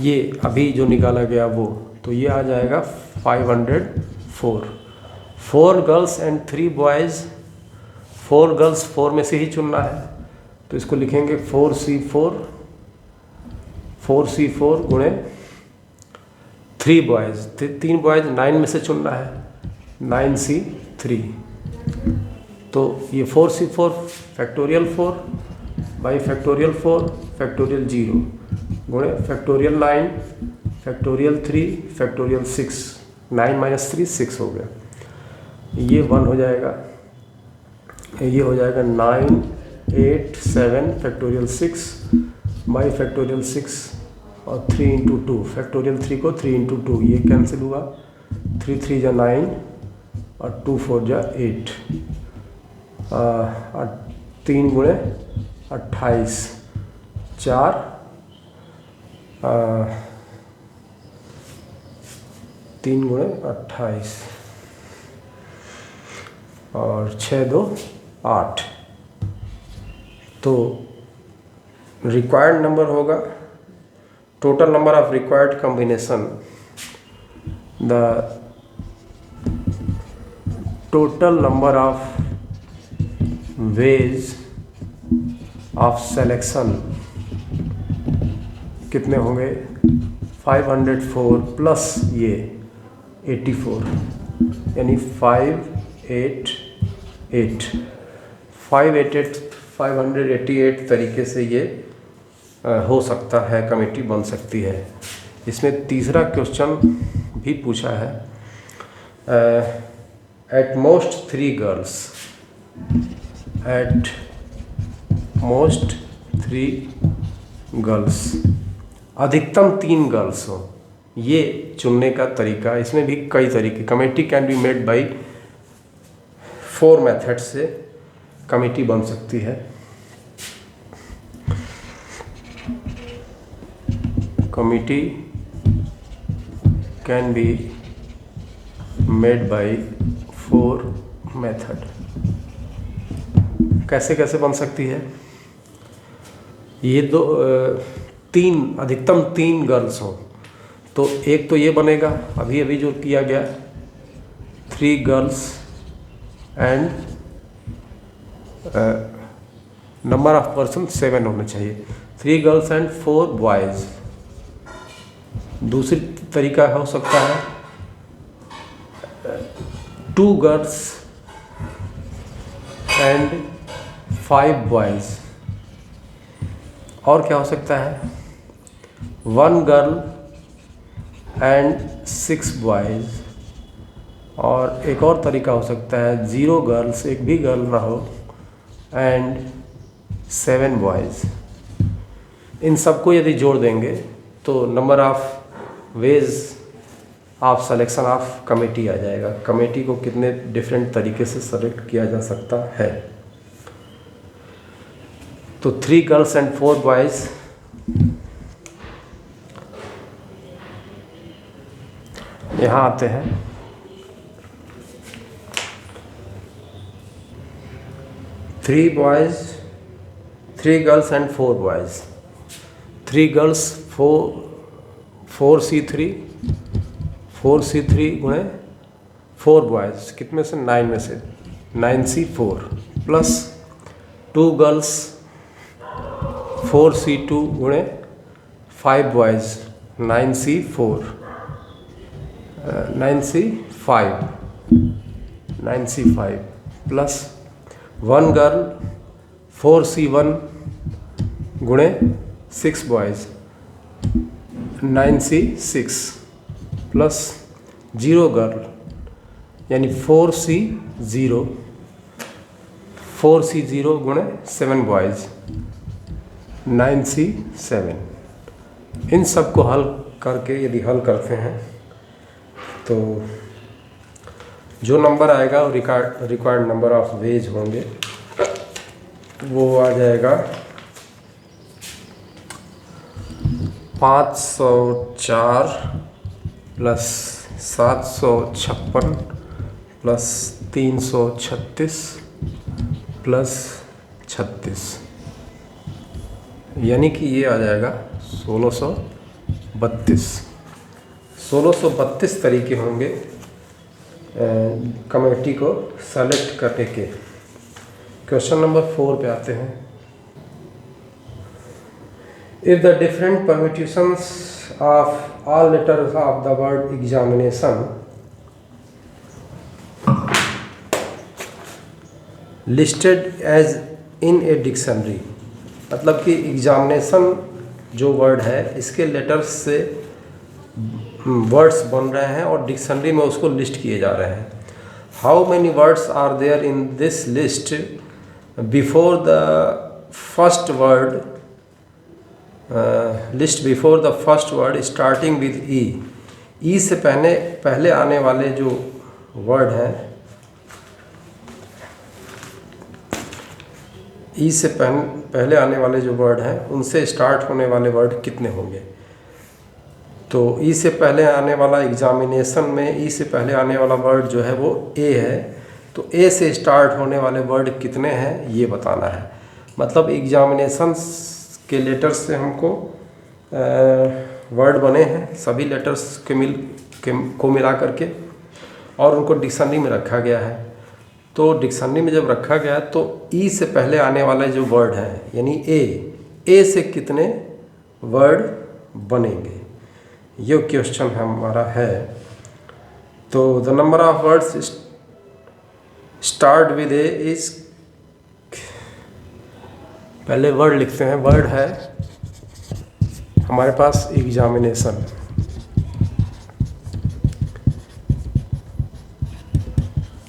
Speaker 1: ये अभी जो निकाला गया वो, तो ये आ जाएगा 504। 4 गर्ल्स एंड 3 बॉयज़, 4 गर्ल्स 4 में से ही चुनना है तो इसको लिखेंगे 4C4 गुणे 3 बॉयज़, 3 बॉयज़ 9 में से चुनना है 9C3, तो ये 4C4 factorial 4 by factorial 4 factorial 0 गुणे फैक्टोरियल 9 फैक्टोरियल 3 फैक्टोरियल 6, 9 माइनस 3 6 हो गया, ये 1 हो जाएगा, ये हो जाएगा 9 8 7 फैक्टोरियल 6 बाई फैक्टोरियल 6 और 3 इंटू 2, फैक्टोरियल 3 को 3 इंटू 2 ये कैंसिल हुआ, 3 3 जा 9 और 2 4 जा 8, 3 गुणे 28, 4 3 गुणे 28 और 6 2 8, तो रिक्वायर्ड नंबर होगा total number of required combination, the total number of ways of selection कितने होंगे, 504 प्लस ये 84, यानी 588 तरीके से ये हो सकता है, कमेटी बन सकती है। इसमें तीसरा क्वेश्चन भी पूछा है, at most 3 girls, at most 3 girls, अधिकतम 3 गर्ल्स हो, ये चुनने का तरीका। इसमें भी कई तरीके, committee can be made by 4 method से कमेटी बन सकती है। Committee can be made by 4 method. कैसे कैसे बन सकती है, ये अधिकतम 3 गर्ल्स हो, तो एक तो ये बनेगा, अभी अभी जो किया गया, 3 girls and number of person 7 होने चाहिए, 3 गर्ल्स एंड 4 बॉयज़। दूसरी तरीका हो सकता है 2 गर्ल्स एंड 5 बॉयज़। और क्या हो सकता है, 1 गर्ल एंड 6 बॉयज़। और एक और तरीका हो सकता है 0 गर्ल्स, एक भी गर्ल ना हो, एंड 7 बॉयज़। इन सबको यदि जोड़ देंगे तो number of ways of selection of committee आ जाएगा। कमेटी को कितने डिफरेंट तरीके से सेलेक्ट किया जा सकता है। तो 3 गर्ल्स एंड 4 बॉयज़, यहाँ आते हैं। 3 boys, 3 girls and 4 boys. 3 girls 4C3 गुणे 4 बॉयज़, कितने से, 9 में से, 9C4 प्लस 2 गर्ल्स 4C2 गुणे 5 boys, 9C5 plus 1 girl 4C1 गुणे 6 बॉयज़, 9C6 प्लस 0 गर्ल, यानी 4C0 गुणे 7 बॉयज़, 9C7। इन सब को हल करके यदि हल करते हैं तो जो नंबर आएगा वो रिक्वायर्ड नंबर ऑफ वेज होंगे, वो आ जाएगा 504 प्लस 756 प्लस 336 प्लस 36, यानी कि ये आ जाएगा 1632 तरीके होंगे कमेटी को सेलेक्ट करने के। क्वेश्चन नंबर 4 पे आते हैं। If the different permutations of all letters of the word examination listed as in a dictionary, मतलब कि एग्जामिनेशन जो वर्ड है इसके लेटर्स से वर्ड्स बन रहे हैं और डिक्शनरी में उसको लिस्ट किए जा रहे हैं। How many words are there in this list before the first word, list before the first word starting with E. E से पहले आने वाले जो वर्ड हैं, ई से पहले आने वाले जो वर्ड हैं उनसे स्टार्ट होने वाले वर्ड कितने होंगे। तो ई से पहले आने वाला एग्जामिनेशन में ई से पहले आने वाला वर्ड जो है वो ए है, तो ए से स्टार्ट होने वाले वर्ड कितने हैं ये बताना है। मतलब एग्जामिनेशन के लेटर्स से हमको वर्ड बने हैं, सभी लेटर्स को मिला करके और उनको डिक्शनरी में रखा गया है। तो डिक्शनरी में जब रखा गया तो ई से पहले आने वाला जो वर्ड है यानी ए से कितने वर्ड बनेंगे, ये क्वेश्चन हमारा है। तो the number of words start with A is, पहले वर्ड लिखते हैं। वर्ड है हमारे पास एग्जामिनेशन,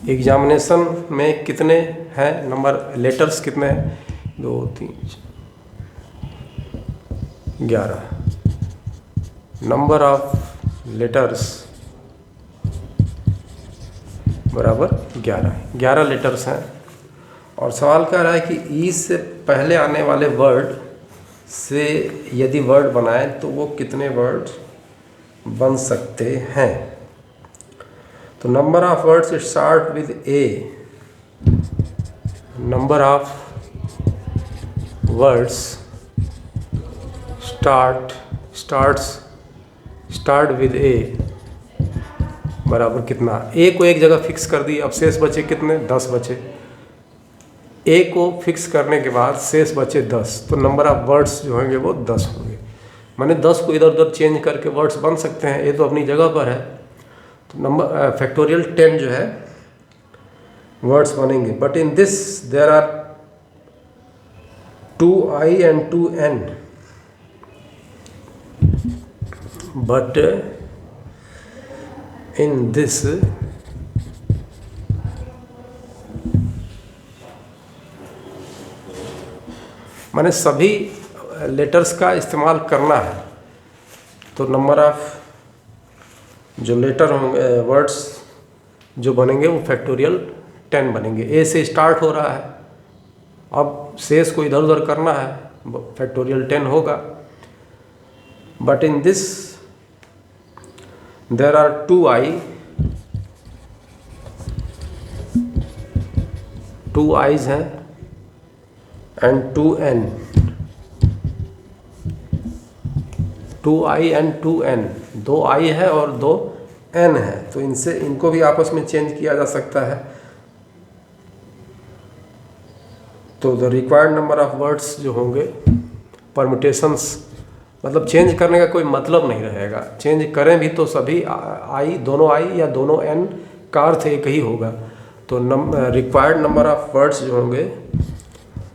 Speaker 1: एग्जामिनेशन में कितने हैं नंबर, लेटर्स कितने हैं, 2 3 11। नंबर ऑफ लेटर्स बराबर 11 लेटर्स हैं। और सवाल कह रहा है कि ई से पहले आने वाले वर्ड से यदि वर्ड बनाएं तो वो कितने वर्ड बन सकते हैं। तो number of words start with A, number of words start with A बराबर कितना, ए को एक जगह फिक्स कर दी, अब शेष बचे कितने, 10 बचे। ए को फिक्स करने के बाद शेष बचे 10, तो नंबर ऑफ वर्ड्स जो होंगे वो 10 होंगे। मैंने 10 को इधर उधर चेंज करके वर्ड्स बन सकते हैं, ये तो अपनी जगह पर है। तो नंबर फैक्टोरियल 10 जो है वर्ड्स बनेंगे। But in this there are 2i and 2n, but in this मैंने सभी लेटर्स का इस्तेमाल करना है। तो नंबर ऑफ जो लेटर होंगे, वर्ड्स जो बनेंगे वो फैक्टोरियल 10 बनेंगे। ए से स्टार्ट हो रहा है, अब शेष को इधर उधर करना है, फैक्टोरियल 10 होगा। But in this there are 2 I's हैं and 2n, 2i and 2n, 2 i है और 2 n है। तो इनको भी आपस में चेंज किया जा सकता है। तो the required number of words जो होंगे, परम्यूटेशंस, मतलब चेंज करने का कोई मतलब नहीं रहेगा। चेंज करें भी तो सभी आई, दोनों आई या दोनों n का अर्थ एक ही होगा। तो रिक्वायर्ड नंबर ऑफ वर्ड्स जो होंगे,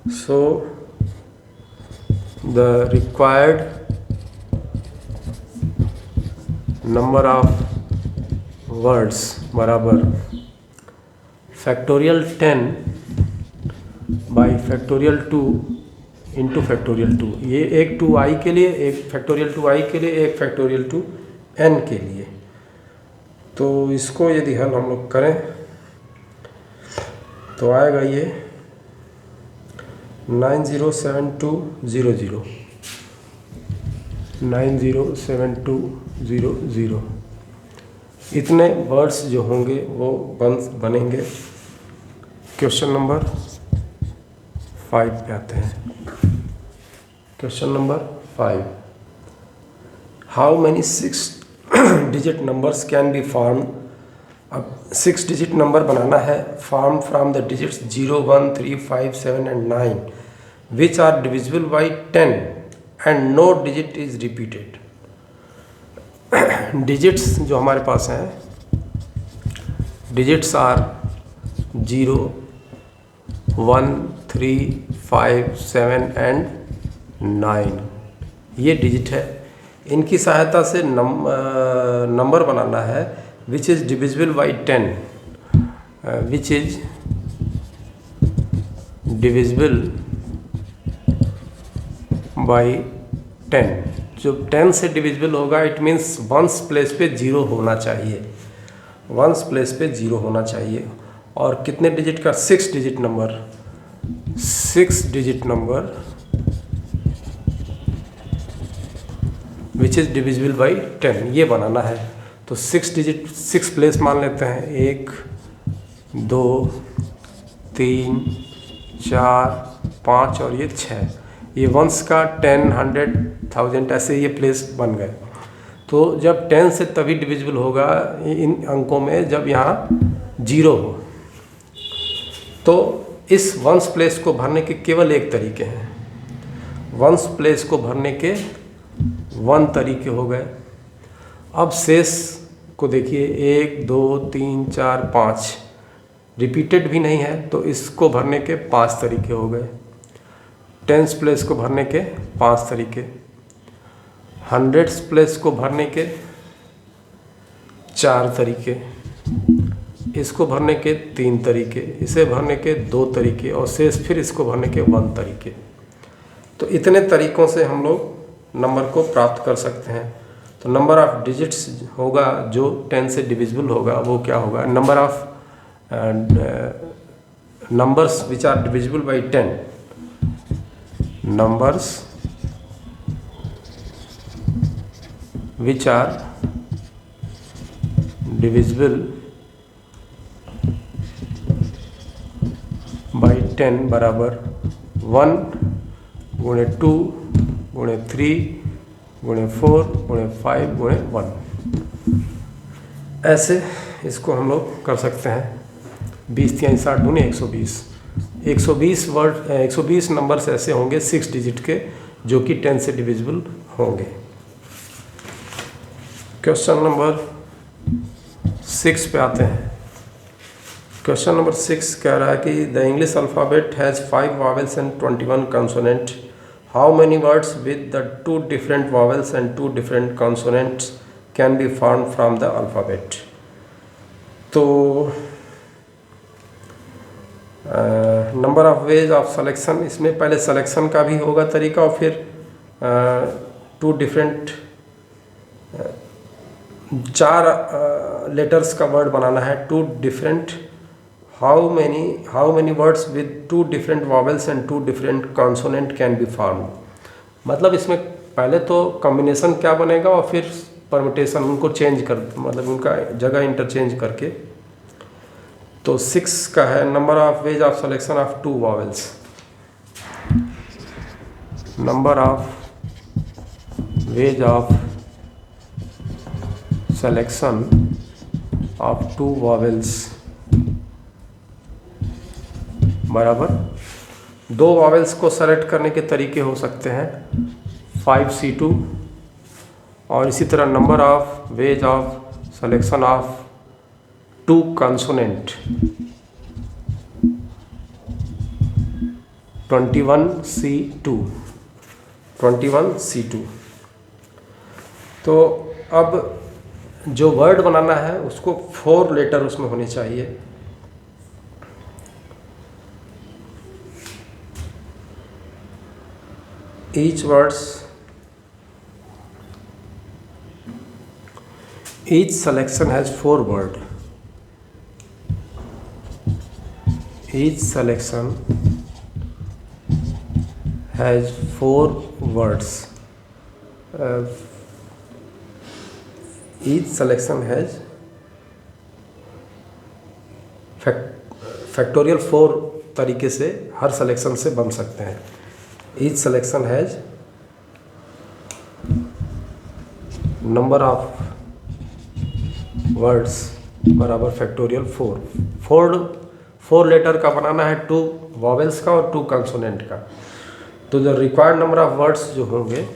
Speaker 1: so the required number of words बराबर factorial 10 by factorial 2 into factorial 2। ये एक 2i के लिए, एक फैक्टोरियल 2i के लिए, एक फैक्टोरियल 2n के लिए। तो इसको यदि हल हम लोग करें तो आएगा ये 907200, 907200। इतने वर्ड्स जो होंगे वो बनेंगे। क्वेश्चन नंबर 5 पे आते हैं। Question number 5, how many 6 digit numbers can be form. अब 6 डिजिट नंबर बनाना है, form from the digits 0 1 3 5 7 and 9 which are divisible by 10 and no digit is repeated. Digits जो हमारे पास हैं, डिजिट्स आर 0 1 3 5 7 and 9, ये डिजिट है। इनकी सहायता से नंबर बनाना है which is divisible by 10, which is divisible by 10। जो 10 से डिविजिबल होगा, इट मीन्स वंस प्लेस पे 0 होना चाहिए, वंस प्लेस पे 0 होना चाहिए। और कितने डिजिट का, 6 digit number, 6 digit number which is divisible by 10, ये बनाना है। तो 6 डिजिट, 6 प्लेस मान लेते हैं, 1 2 3 4 5 और ये 6। ये वंस का 10 100 1000 ऐसे ये प्लेस बन गए। तो जब 10 से तभी डिविजिबल होगा इन अंकों में जब यहाँ 0 हो। तो इस वंस प्लेस को भरने के केवल एक तरीके हैं। वंस प्लेस को भरने के 1 तरीके हो गए। अब शेष को देखिए 1 2 3 4 5 रिपीटेड भी नहीं है, तो इसको भरने के 5 तरीके हो गए। टेंस प्लेस को भरने के 5 तरीके, हंड्रेड्स प्लेस को भरने के 4 तरीके, इसको भरने के 3 तरीके, इसे भरने के 2 तरीके और शेष फिर इसको भरने के 1 तरीके। तो इतने तरीकों से हम लोग नंबर को प्राप्त कर सकते हैं। तो नंबर ऑफ डिजिट्स होगा जो 10 से डिविजिबल होगा, वो क्या होगा? Number of numbers which are divisible by 10, numbers which are divisible by 10 बराबर 1 गुणे 2 गुणे 3 गुणे 4 गुणे 5 गुणे 1। ऐसे इसको हम लोग कर सकते हैं। 20 3 60 दूनी 120। 120 वर्ड 120 नंबर्स ऐसे होंगे 6 डिजिट के जो कि 10 से डिविजिबल होंगे। क्वेश्चन नंबर 6 पे आते हैं। क्वेश्चन नंबर 6 कह रहा है कि the English alphabet has 5 vowels and 21 consonant. How many words with the 2 different vowels and 2 different consonants can be form from the alphabet. तो number of ways of selection, इसमें पहले सिलेक्शन का भी होगा तरीका और फिर 2 डिफरेंट 4 लेटर्स का वर्ड बनाना है। 2 different how many words with 2 different vowels and 2 different consonant can be form. मतलब इसमें पहले तो कॉम्बिनेशन क्या बनेगा और फिर परम्यूटेशन, उनको चेंज कर, मतलब उनका जगह इंटरचेंज करके। तो 6 का है number of ways of selection of 2 vowels. Number of ways of selection of 2 vowels बराबर 2 वॉवेल्स को सेलेक्ट करने के तरीके हो सकते हैं 5C2, और इसी तरह number of ways of selection of 2 consonant 21C2। तो अब जो वर्ड बनाना है उसको 4 लेटर उसमें होने चाहिए। each selection has 4 words. Each selection has 4 words. Each selection has factorial 4 तरीके से हर सिलेक्शन से बन सकते हैं। Each selection has number of words बराबर फैक्टोरियल 4 लेटर का बनाना है, 2 वॉवेल्स का और 2 कंसोनेंट का। तो जो रिक्वायर्ड नंबर ऑफ वर्ड्स जो होंगे,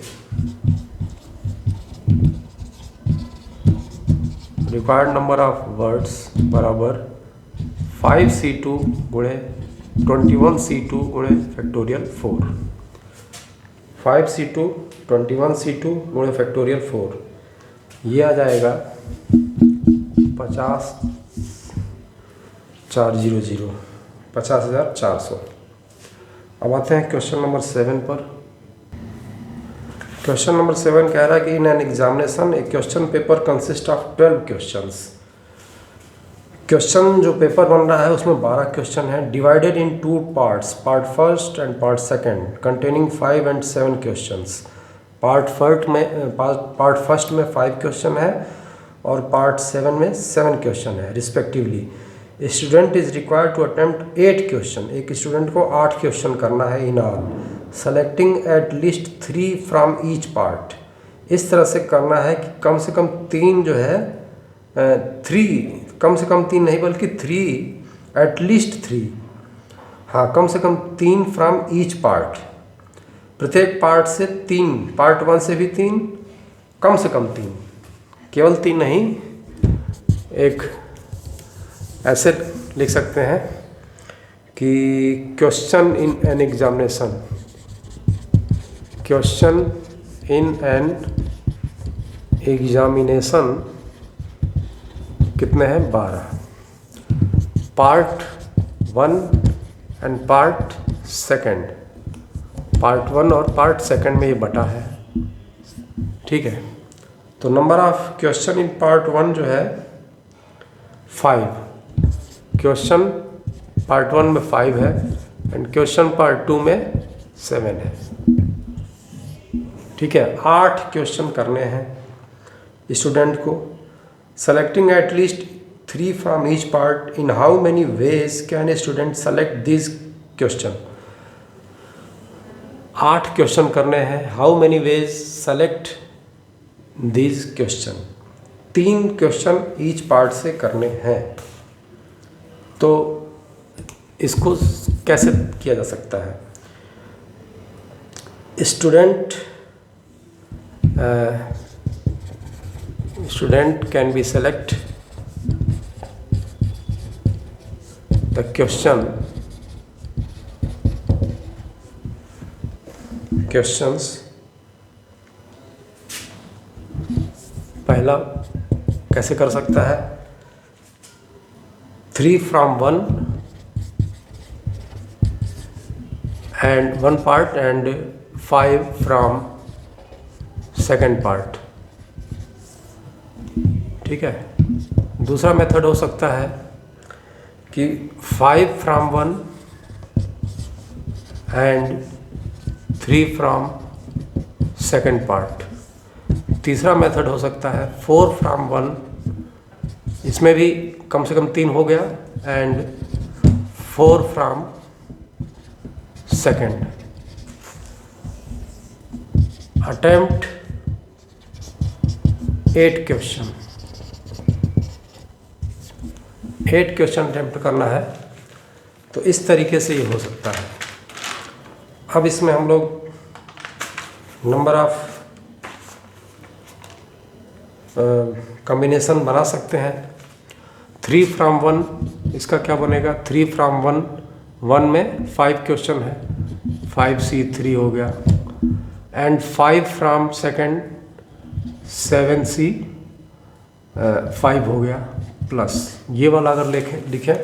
Speaker 1: रिक्वायर्ड नंबर ऑफ वर्ड्स बराबर 5C2 गुणे 21C2 गुणे फैक्टोरियल 4। 5C2 21C2 गुणे फैक्टोरियल 4, ये आ जाएगा 50,400। अब आते हैं क्वेश्चन नंबर 7 पर। क्वेश्चन नंबर 7 कह रहा है कि in an examination A question paper consist of 12 questions. Question जो पेपर बन रहा है उसमें 12 क्वेश्चन है, divided in 2 parts, part first and part second, containing 5 and 7 questions. Part first में 5 क्वेश्चन है और पार्ट 7 में 7 क्वेश्चन है respectively. Student is required to attempt 8 question. एक स्टूडेंट को 8 क्वेश्चन करना है in all, selecting at least 3 from each part. इस तरह से करना है कि कम से कम 3 जो है 3, कम से कम 3 नहीं बल्कि 3, एट लीस्ट 3 हाँ, कम से कम 3 फ्रॉम ईच पार्ट, प्रत्येक पार्ट से 3, पार्ट 1 से भी 3, कम से कम 3, केवल 3 नहीं। एक ऐसे लिख सकते हैं कि question in an examination, question in an examination कितने हैं? 12, part 1 and part second, part 1 और पार्ट सेकंड में ये बटा है। ठीक है, तो number of question in part 1 जो है 5, क्वेश्चन पार्ट 1 में 5 है एंड क्वेश्चन पार्ट 2 में 7 है। ठीक है, 8 क्वेश्चन करने हैं स्टूडेंट को। Selecting at least 3 from each part, in how many ways can a student select this question. 8 question करने हैं, how many veg select this question, 3 question each part से करने हैं। तो इसको कैसे किया जा सकता है? Student can be select the questions। पहला कैसे कर सकता है? 3 from 1 and 1 part and 5 from second part। ठीक है, दूसरा मेथड हो सकता है कि 5 from 1 and 3 from second part। तीसरा मेथड हो सकता है 4 from 1, इसमें भी कम से कम 3 हो गया, and 4 from second। Attempt 8 question, 8 question attempt करना है। तो इस तरीके से ये हो सकता है। अब इसमें हम लोग नंबर ऑफ कॉम्बिनेशन बना सकते हैं। 3 from 1, इसका क्या बनेगा? 3 from 1, 1 में 5 क्वेश्चन है, 5C3 हो गया, एंड 5 from सेकंड 7C5 हो गया, प्लस ये वाला अगर लिखें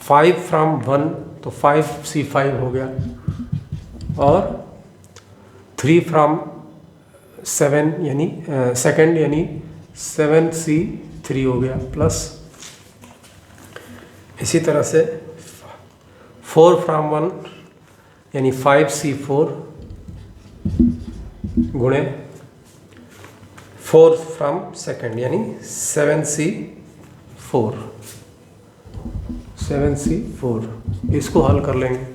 Speaker 1: 5 from 1 तो 5C5 हो गया, और 3 from 7 यानी सेकंड यानी 7C3 हो गया, प्लस इसी तरह से 4 from 1 यानी 5C4 गुणे 4 from सेकंड यानी 7C4। इसको हल कर लेंगे।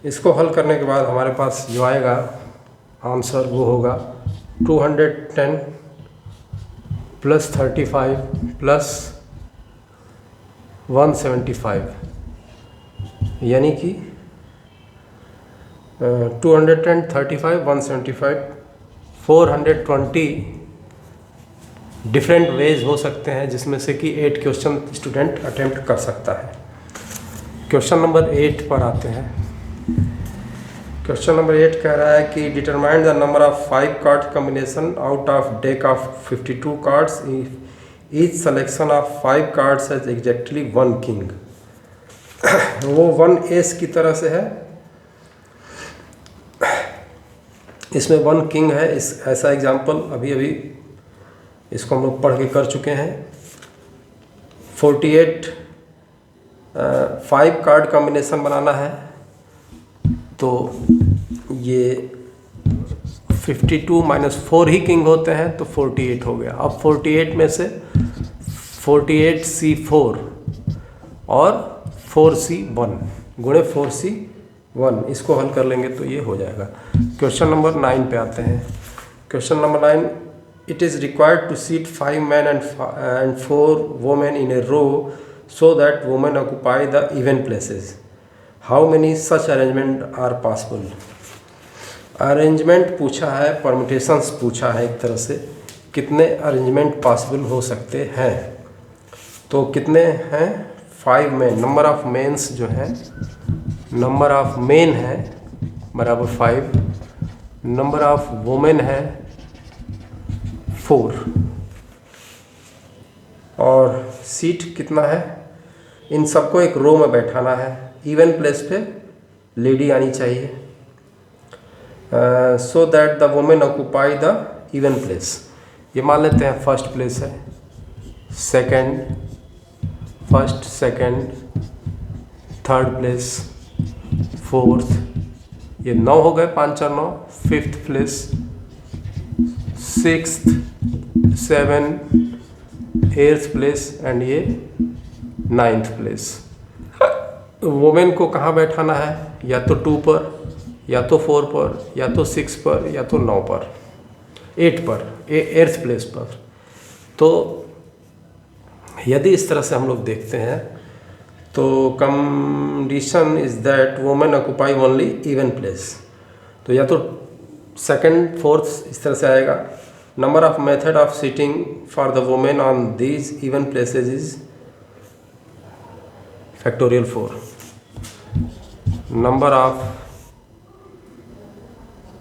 Speaker 1: इसको हल करने के बाद हमारे पास जो आएगा आंसर वो होगा 210 + 35 + 175, यानी कि 210, 35, 175, 420 डिफरेंट वेज हो सकते हैं, जिसमें से कि 8 क्वेश्चन स्टूडेंट अटेम्प्ट कर सकता है। क्वेश्चन नंबर 8 पर आते हैं। क्वेश्चन नंबर 8 कह रहा है कि determine the number of 5 card combination out of deck of 52 cards, each selection of 5 cards has exactly 1 king. वो 1 एस की तरह से है, इसमें 1 किंग है। ऐसा एग्जाम्पल अभी इसको हम लोग पढ़ के कर चुके हैं। 48 5 कार्ड कॉम्बिनेशन बनाना है, तो ये 52 - 4 ही किंग होते हैं, तो 48 हो गया। अब 48 में से 48C4 और 4C1 गुणे 4C1, इसको हल कर लेंगे तो ये हो जाएगा। क्वेश्चन नंबर 9 पे आते हैं। Question number 9, it is required to seat 5 men and 4 women in a row so that women occupy the even places. How many such arrangement are possible? Arrangement पूछा है, परमुटेशंस पूछा है, एक तरह से कितने अरेंजमेंट पॉसिबल हो सकते हैं। तो कितने हैं? 5 मेन। नंबर ऑफ मेन्स जो है, नंबर ऑफ मेन है बराबर 5, नंबर ऑफ वुमेन है 4, और सीट कितना है? इन सबको एक रो में बैठाना है। इवन प्लेस पे लेडी आनी चाहिए, so that the women occupy the even place. ये मान लेते हैं फर्स्ट प्लेस है, second, first second, third place, fourth, ये 9 हो गए, 5 और 9, fifth place, sixth, 7, 8th place and ये 9th प्लेस। वुमेन को कहाँ बैठाना है? या तो 2 पर, या तो 4 पर, या तो 6 पर, या तो 9 पर, 8 पर, 8th प्लेस पर। तो यदि इस तरह से हम लोग देखते हैं तो condition is that women occupy only even place. तो या तो सेकंड, फोर्थ इस तरह से आएगा। Number of method of sitting for the women on these even places is factorial 4। Number of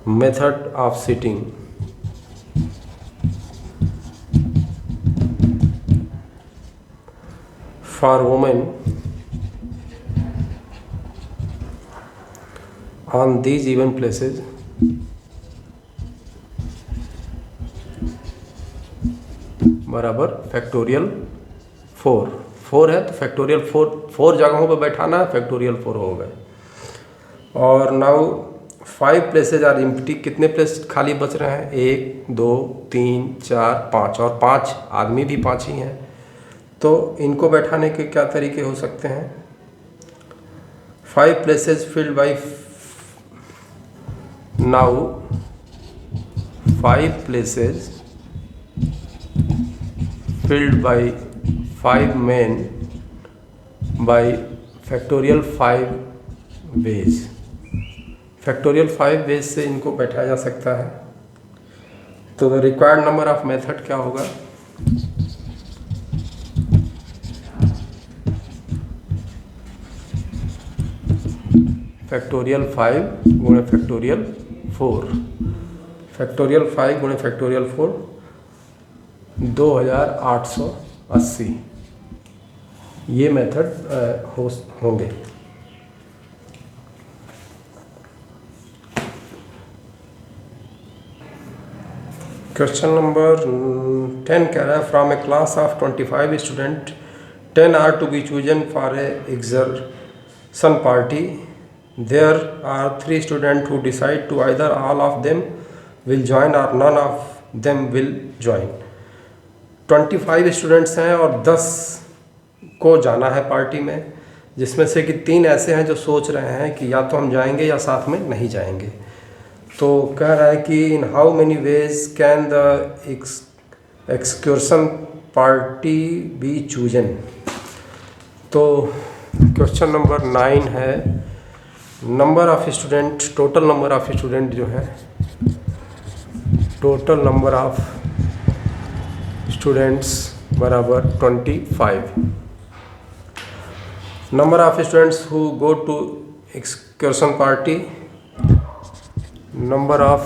Speaker 1: method of sitting for women on these even places बराबर factorial 4 है। तो फैक्टोरियल 4 जगहों पर बैठाना है, फैक्टोरियल 4 हो गए। और नाउ 5 प्लेसेज आर एम्प्टी। कितने प्लेस खाली बच रहे हैं? 1, 2, 3, 4, 5, और 5 आदमी भी 5 ही हैं। तो इनको बैठाने के क्या तरीके हो सकते हैं? 5 places field by, now 5 places filled by 5 men by factorial 5 ways। Factorial 5 ways से इनको बैठाया जा सकता है। तो the required number of method क्या होगा? फैक्टोरियल 5 गुणे फैक्टोरियल 4, फैक्टोरियल 5 गुणे फैक्टोरियल 4 2880। ये मेथड होंगे। क्वेश्चन नंबर 10 कह रहा है from a class of 25 student 10 are to be chosen for a excursion party. There are 3 students who decide to either all of them will join or none of them will join। 25 students हैं और 10 को जाना है party में, जिसमें से कि 3 ऐसे हैं जो सोच रहे हैं कि या तो हम जाएंगे या साथ में नहीं जाएंगे। तो कह रहा है कि in how many ways can the excursion party be chosen. तो क्वेश्चन नंबर 9 है number of student, total number of student जो है, टोटल नंबर ऑफ स्टूडेंट्स बराबर 25। Number of students who go to excursion party, number of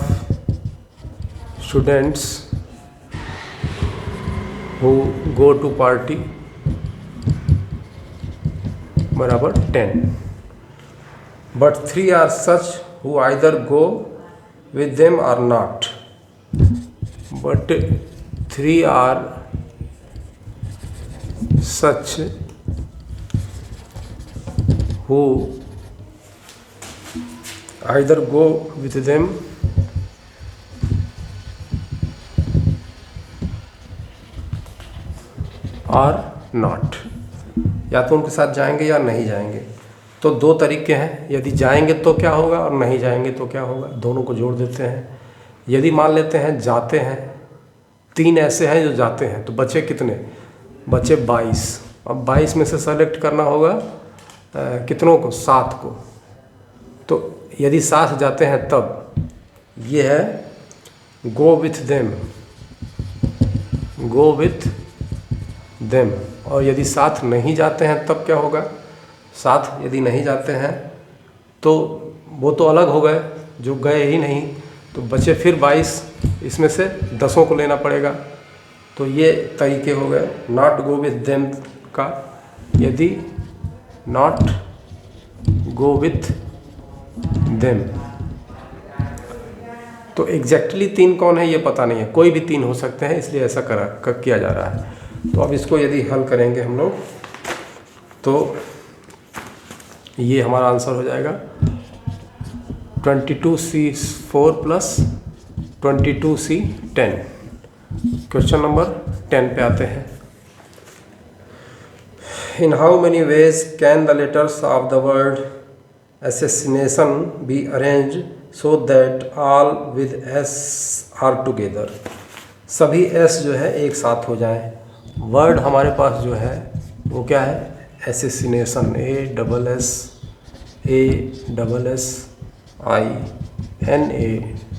Speaker 1: students who go to party बराबर 10। But 3 are such who either go with them or not। But 3 are such who either go with them or not। या तो उनके साथ जाएंगे या नहीं जाएंगे। तो 2 तरीके हैं, यदि जाएंगे तो क्या होगा और नहीं जाएंगे तो क्या होगा। दोनों को जोड़ देते हैं। यदि मान लेते हैं जाते हैं, 3 ऐसे हैं जो जाते हैं, तो बचे कितने? बचे 22। अब 22 में से सेलेक्ट करना होगा कितनों को, 7 को। तो यदि 7 जाते हैं तब ये है go with them, go with them. और यदि 7 नहीं जाते हैं तब क्या होगा, 7 यदि नहीं जाते हैं तो वो तो अलग हो गए, जो गए ही नहीं, तो बचे फिर 22, इसमें से 10 को लेना पड़ेगा। तो ये तरीके हो गए नॉट गो विथ देम का। यदि नॉट गो विथ देम, तो एग्जैक्टली 3 कौन है ये पता नहीं है, कोई भी 3 हो सकते हैं, इसलिए ऐसा किया जा रहा है। तो अब इसको यदि हल करेंगे हम लोग तो ये हमारा आंसर हो जाएगा 22C4 plus 22C10। Question number 10 पे आते हैं। इन how many ways can the letters of the word assassination be arranged so that all with S are together। सभी S जो है एक साथ हो जाएं। वर्ड हमारे पास जो है वो क्या है, assassination,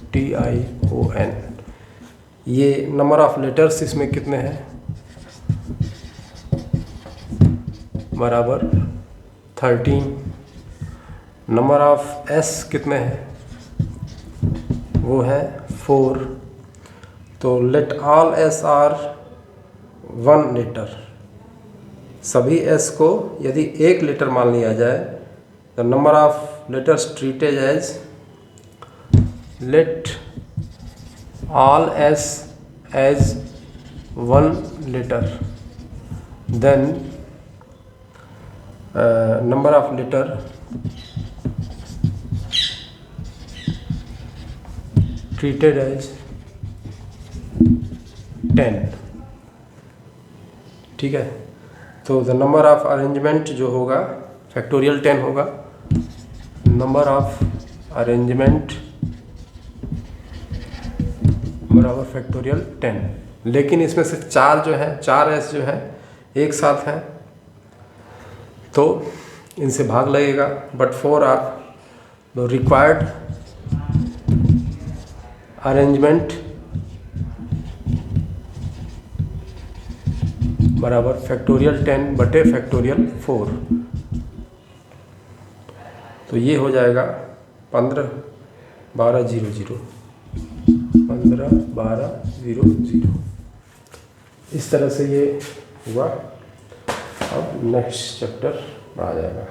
Speaker 1: ASSINATION। ये नंबर ऑफ लेटर्स इसमें कितने हैं, बराबर 13। नंबर ऑफ एस कितने हैं, वो है 4। तो let all S are 1 letter. सभी एस को यदि 1 लेटर मान लिया जाए, the number of letters treated as, let all S as 1 letter, then number of letter treated as 10। ठीक है, तो द नंबर ऑफ अरेंजमेंट जो होगा फैक्टोरियल 10 होगा। नंबर ऑफ अरेंजमेंट बराबर फैक्टोरियल 10। लेकिन इसमें से 4 जो है, 4 एस जो है एक साथ हैं, तो इनसे भाग लगेगा। But 4 are the required arrangement बराबर फैक्टोरियल 10 बटे फैक्टोरियल 4। तो ये हो जाएगा 15 12 0 0, 15 12 0 0। इस तरह से ये हुआ। अब नेक्स्ट चैप्टर आ जाएगा।